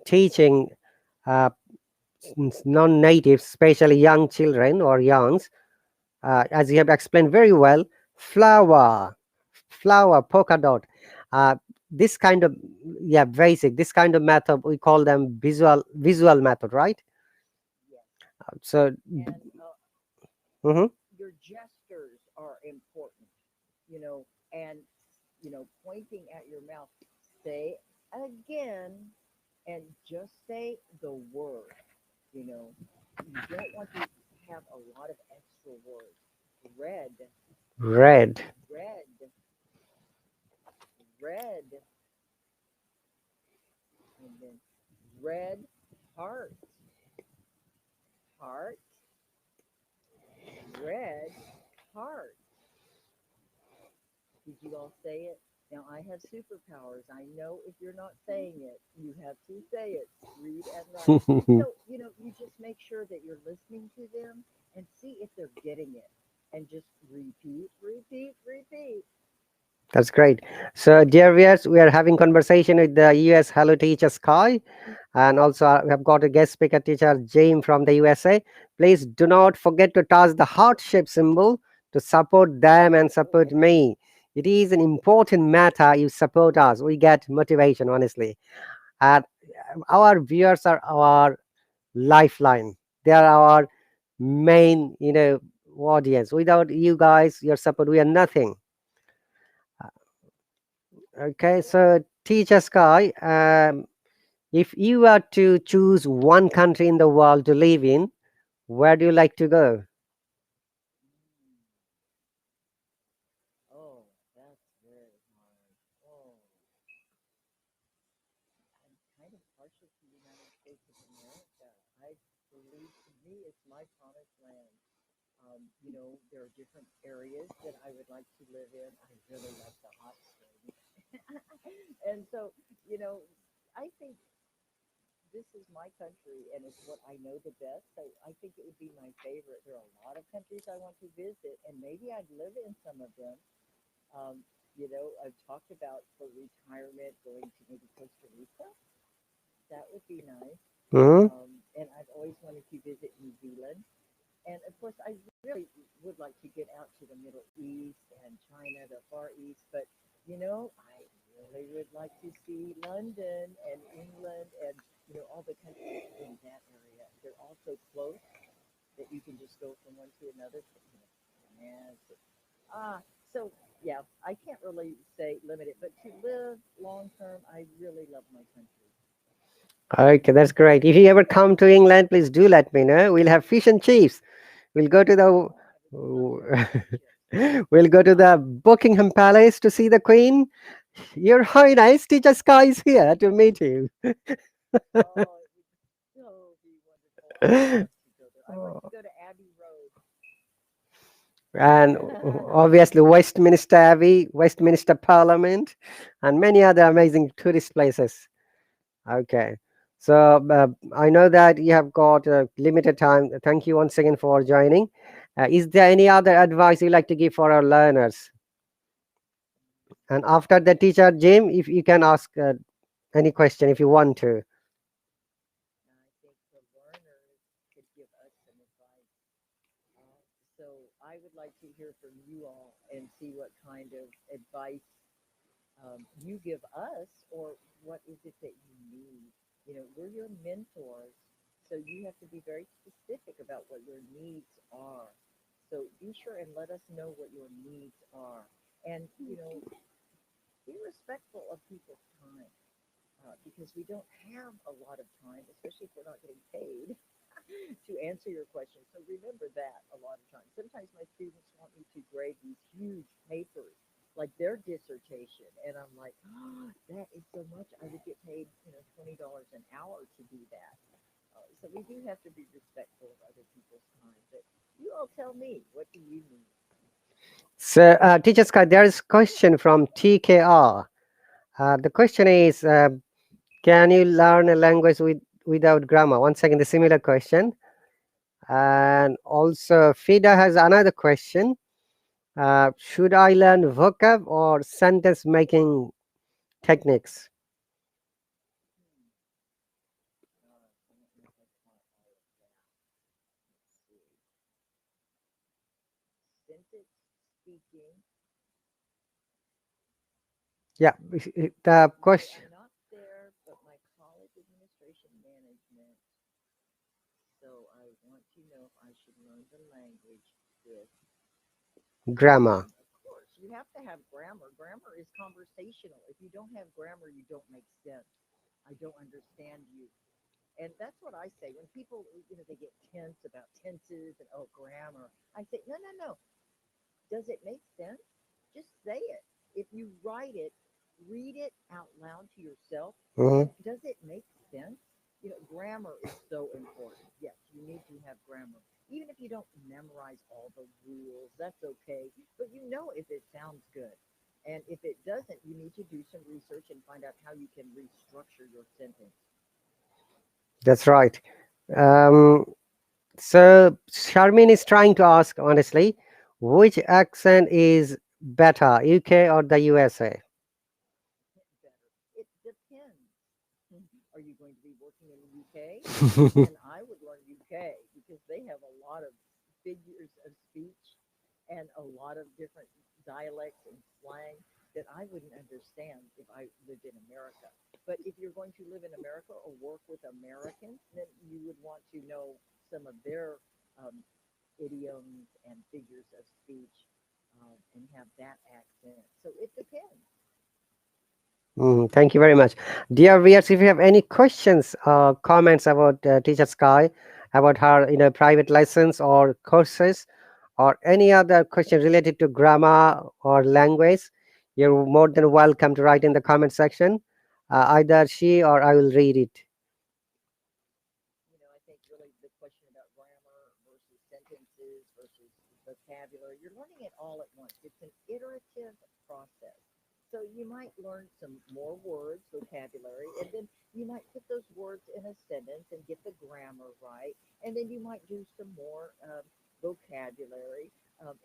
teaching uh, non-natives, especially young children or youngs, as you have explained very well, flower, flower, polka dot, uh, this kind of, yeah, basic, this kind of method we call them visual method, right? Yes, So, and mhm. your gestures are important. You know, and pointing at your mouth. Say again, and just say the word. You know, you don't want to have a lot of extra words. Red, Red, red, red, and then red heart, heart, red heart. Did you all say it? Now I have superpowers. I know if you're not saying it, you have to say it. Read and write. So, you just make sure that you're listening to them and see if they're getting it. And just repeat, repeat, repeat. that's great. So, dear viewers, we are having conversation with the US Hello Teacher Sky, and also we have got a guest speaker teacher James from the USA. Please do not forget to touch the heart shape symbol to support them and support me. It is an important matter. You support us, we get motivation, honestly. And our viewers are our lifeline. They are our main, audience. Without you guys, your support, we are nothing. Okay, so Teacher Sky, if you were to choose one country in the world to live in, where do you like to go? Mm. Oh, that's very hard. Oh, I'm kind of partial to the United States of America. I believe to me it's my promised land. There are different areas that I would like to live in. I really like the hot springs. And so, you know, I think this is my country and it's what I know the best. So I think it would be my favorite. There are a lot of countries I want to visit, and maybe I'd live in some of them. I've talked about for retirement going to maybe Costa Rica. That would be nice. Hmm. And I've always wanted to visit New Zealand. And of course, I really would like to get out to the Middle East and China, the Far East. But, I really would like to see London and England and, all the countries in that area. They're all so close that you can just go from one to another. France. So yeah, I can't really say limit it, but to live long term, I really love my country. Okay, that's great. If you ever come to England, please do let me know. We'll have fish and chips. We'll go to the Oh, I would love to have fish and chips. we'll go to the Buckingham Palace to see the Queen. Your Highness, Teacher Sky is here to meet you. Oh, it would so be wonderful. I would love to go there. I want to go to Abbey Road. And obviously Westminster Abbey, Westminster Parliament, and many other amazing tourist places. Okay. So I know that you have got limited time. Thank you once again for joining. Is there any other advice you like to give for our learners? And after the teacher, Jim, if you can ask any question if you want to. And I think the learners could give us some advice. Uh, so I would like to hear from you all and see what kind of advice you give us, or what is it that you need? We're your mentors, so you have to be very specific about what your needs are. So be sure and let us know what your needs are. And, be respectful of people's time because we don't have a lot of time, especially if we're not getting paid to answer your questions. So remember that a lot of times. Sometimes my students want me to grade these huge papers, like their dissertation, and I'm like, oh, that is so much. I would get paid, $20 an hour to do that. So we do have to be respectful of other people's time. But you all tell me, what do you need? So, Teacher Sky, there is a question from TKR. The question is, can you learn a language without grammar? Once again, the similar question. And also, FIDA has another question. Should I learn vocab or sentence making techniques? I don't know if I caught all of that. Let's see. Sentence speaking. Yeah, the Okay, question I'm not there, but my college administration management. So I want to know if I should learn the language with grammar. Of course, you have to have grammar. Grammar is conversational. If you don't have grammar, you don't make sense. I don't understand you. And that's what I say. When people, they get tense about tenses and, oh, grammar, I say, no, no, no. Does it make sense? Just say it. If you write it, read it out loud to yourself. Mhm. And does it make sense? Grammar is so important. Yes, you need to have grammar. Even if you don't memorize all the rules, that's okay. But if it sounds good. And if it doesn't, you need to do some research and find out how you can restructure your sentence. That's right. Um, so Sharmin is trying to ask honestly, which accent is better, UK or the USA? Better. It depends. Are you going to be working in the UK? Then I would learn UK because they have a lot of figures of speech and a lot of different dialects and slang that I wouldn't understand if I lived in America. But if you're going to live in America or work with Americans, then you would want to know some of their um, idioms and figures of speech and have that accent. So it depends. Thank you very much. Dear viewers, if you have any questions or comments about Teacher Sky, about her private lessons or courses, or any other question related to grammar or language, you're more than welcome to write in the comment section. Either she or I will read it. I think really the question about grammar versus sentences versus vocabulary, you're learning it all at once. It's an iterative process. So you might learn some more words, vocabulary, and then you might put those words in a sentence and get the grammar right. And then you might do some more vocabulary,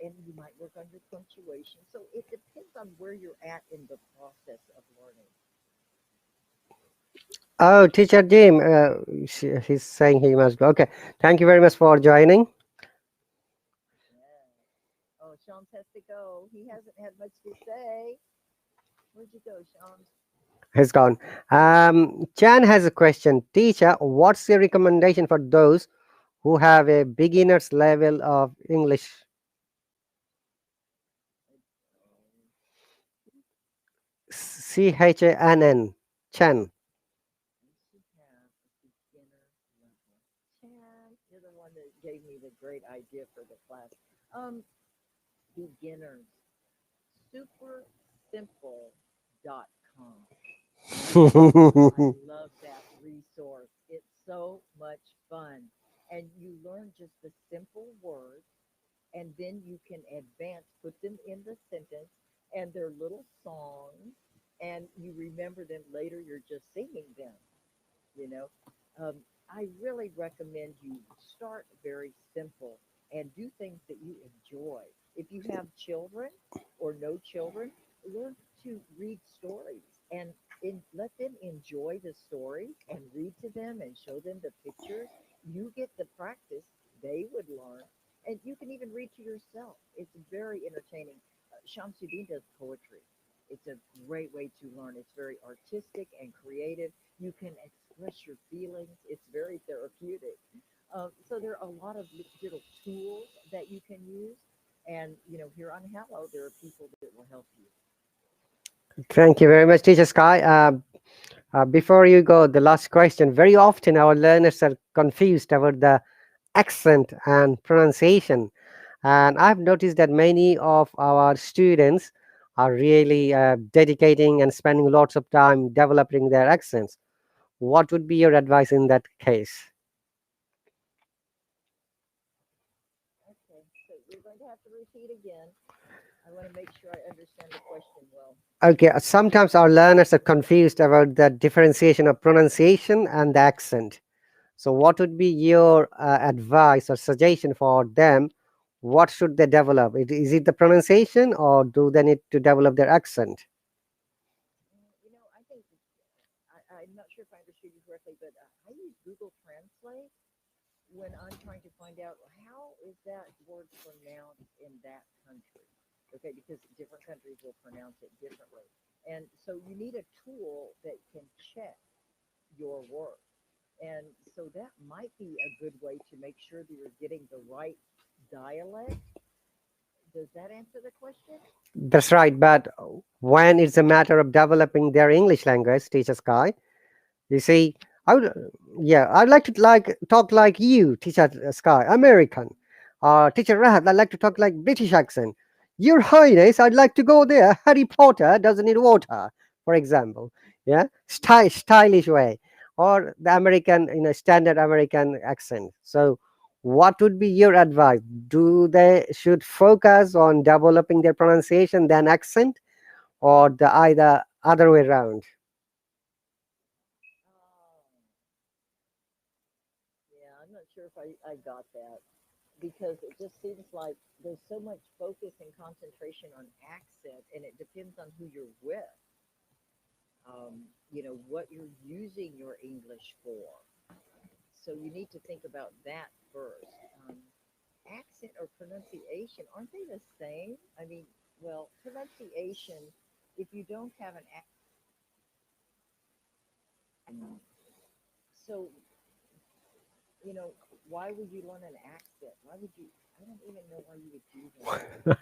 and you might work on your punctuation. So it depends on where you're at in the process of learning. Oh, Teacher Jim, he's saying he must go. Okay, thank you very much for joining. Yeah. Oh, Sean has to go. He hasn't had much to say. Where'd you go, Sean? He's gone. Chan has a question. Teacher, what's your recommendation for those who have a beginner's level of English? Chann. Chan. You should have a beginner level. Chad, you're the one that gave me the great idea for the class. Um, Beginners. Supersimple.com. I love that resource. It's so much fun. And you learn just the simple words, and then you can advance, put them in the sentence, and they're little songs, and you remember them later. You're just singing them you know. Um, I really recommend you start very simple and do things that you enjoy. If you have children or no children, learn to read stories and let them enjoy the stories and read to them and show them the pictures. You get the practice, they would learn. And you can even read to yourself. It's very entertaining. Shamsuddin does poetry. It's a great way to learn. It's very artistic and creative. You can express your feelings. It's very therapeutic. So there are a lot of little tools that you can use. And, here on Hello, there are people that will help you. Thank you very much, Teacher Sky. Before you go, the last question. Very often, our learners are confused about the accent and pronunciation. And I've noticed that many of our students are really dedicating and spending lots of time developing their accents. What would be your advice in that case? Okay, so you're going to have to repeat again. I want to make sure I understand the question well. Okay, sometimes our learners are confused about the differentiation of pronunciation and the accent. So, what would be your advice or suggestion for them? What should they develop? Is it the pronunciation, or do they need to develop their accent? I think I'm not sure if I understood you correctly, but I use Google Translate when I'm trying to find out how is that word pronounced in that country. Okay, because different countries will pronounce it differently. And so you need a tool that can check your word. And so that might be a good way to make sure that you're getting the right dialect. Does that answer the question? That's right. But when it's a matter of developing their English language, teacher Sky, you see, I would, yeah, I'd like to talk like you, teacher Sky, American. Teacher Rahat, I'd like to talk like British accent. Your Highness, I'd like to go there. Harry Potter doesn't need water, for example. Yeah, stylish way, or the American, standard American accent. So, what would be your advice? Do they should focus on developing their pronunciation than accent, or the either other way around? Um, yeah, I'm not sure if I got that because it just seems like there's so much focus and concentration on accent, and it depends on who you're with. What you're using your English for. So you need to think about that first. Accent or pronunciation, aren't they the same? I mean, well, pronunciation, if you don't have an accent, so, you know, why would you learn an accent? Why would you? I don't even know why you would do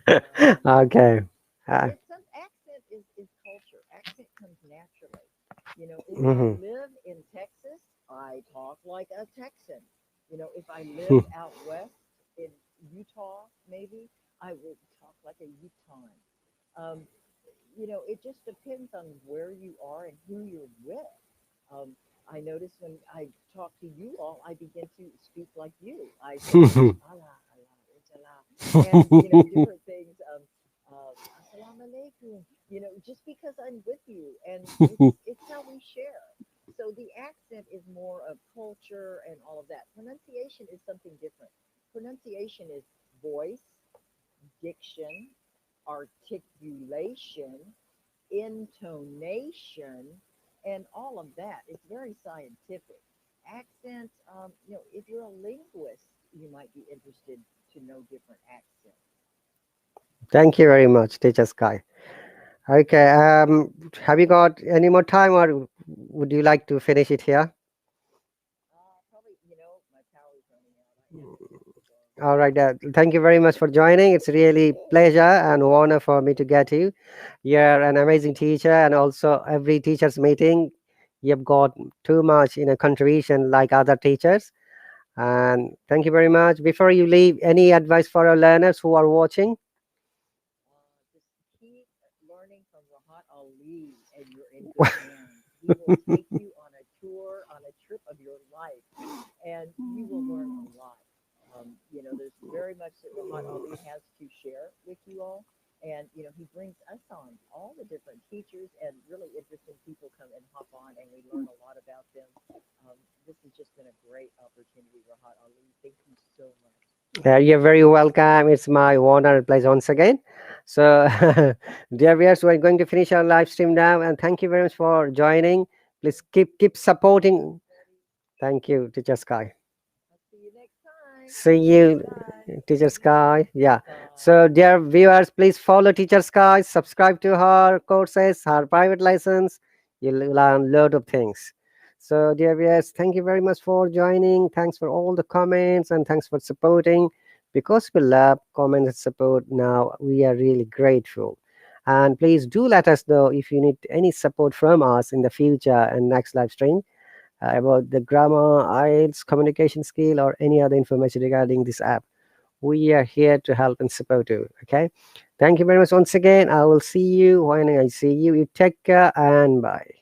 that. Okay. Uh, It's some accent is culture. Accent comes naturally. If I mhm. live in Texas, I talk like a Texan. If I live out west in Utah, maybe I will talk like a Utahn. Um, it just depends on where you are and who you're with. Um, I notice when I talk to you all, I begin to speak like you. I say, Allah, Allah, inshallah, and, different things. Assalamu alaikum, just because I'm with you, and it's how we share. So the accent is more of culture and all of that. Pronunciation is something different. Pronunciation is voice, diction, articulation, intonation, and all of that. It's very scientific. Accent, if you're a linguist, you might be interested to know different accents. Thank you very much, Teacher Sky. Okay. Have you got any more time, or would you like to finish it here? Probably, my power's running out. I am going to have to go. All right. Thank you very much for joining. It's really pleasure and honor for me to get you. You're an amazing teacher, and also every teachers meeting, you've got too much contribution like other teachers. And thank you very much. Before you leave, any advice for our learners who are watching? Just keep learning from Rahat Ali, and you're in good hands. He will take you on a tour, on a trip of your life, and you will learn a lot. There's very much that Rahat Ali has to share with you all. And, he brings us on, all the different teachers and really interesting people come and hop on, and we learn a lot about them. This has just been a great opportunity, Rahat Ali. Thank you so much. You're very welcome. It's my honor and pleasure once again. So, dear viewers, we're going to finish our live stream now, and thank you very much for joining. Please keep supporting. Thank you, Teacher Sky. I'll see you next time. See you, Bye. Teacher Sky. Yeah. Bye. So, dear viewers, please follow Teacher Sky. Subscribe to her courses, her private license. You'll learn a lot of things. So, dear viewers, thank you very much for joining. Thanks for all the comments and thanks for supporting. Because we love comments and support now, we are really grateful. And please do let us know if you need any support from us in the future and next live stream about the grammar, IELTS, communication skill, or any other information regarding this app. We are here to help and support you. Okay. Thank you very much once again. I will see you when I see you. You take care and bye.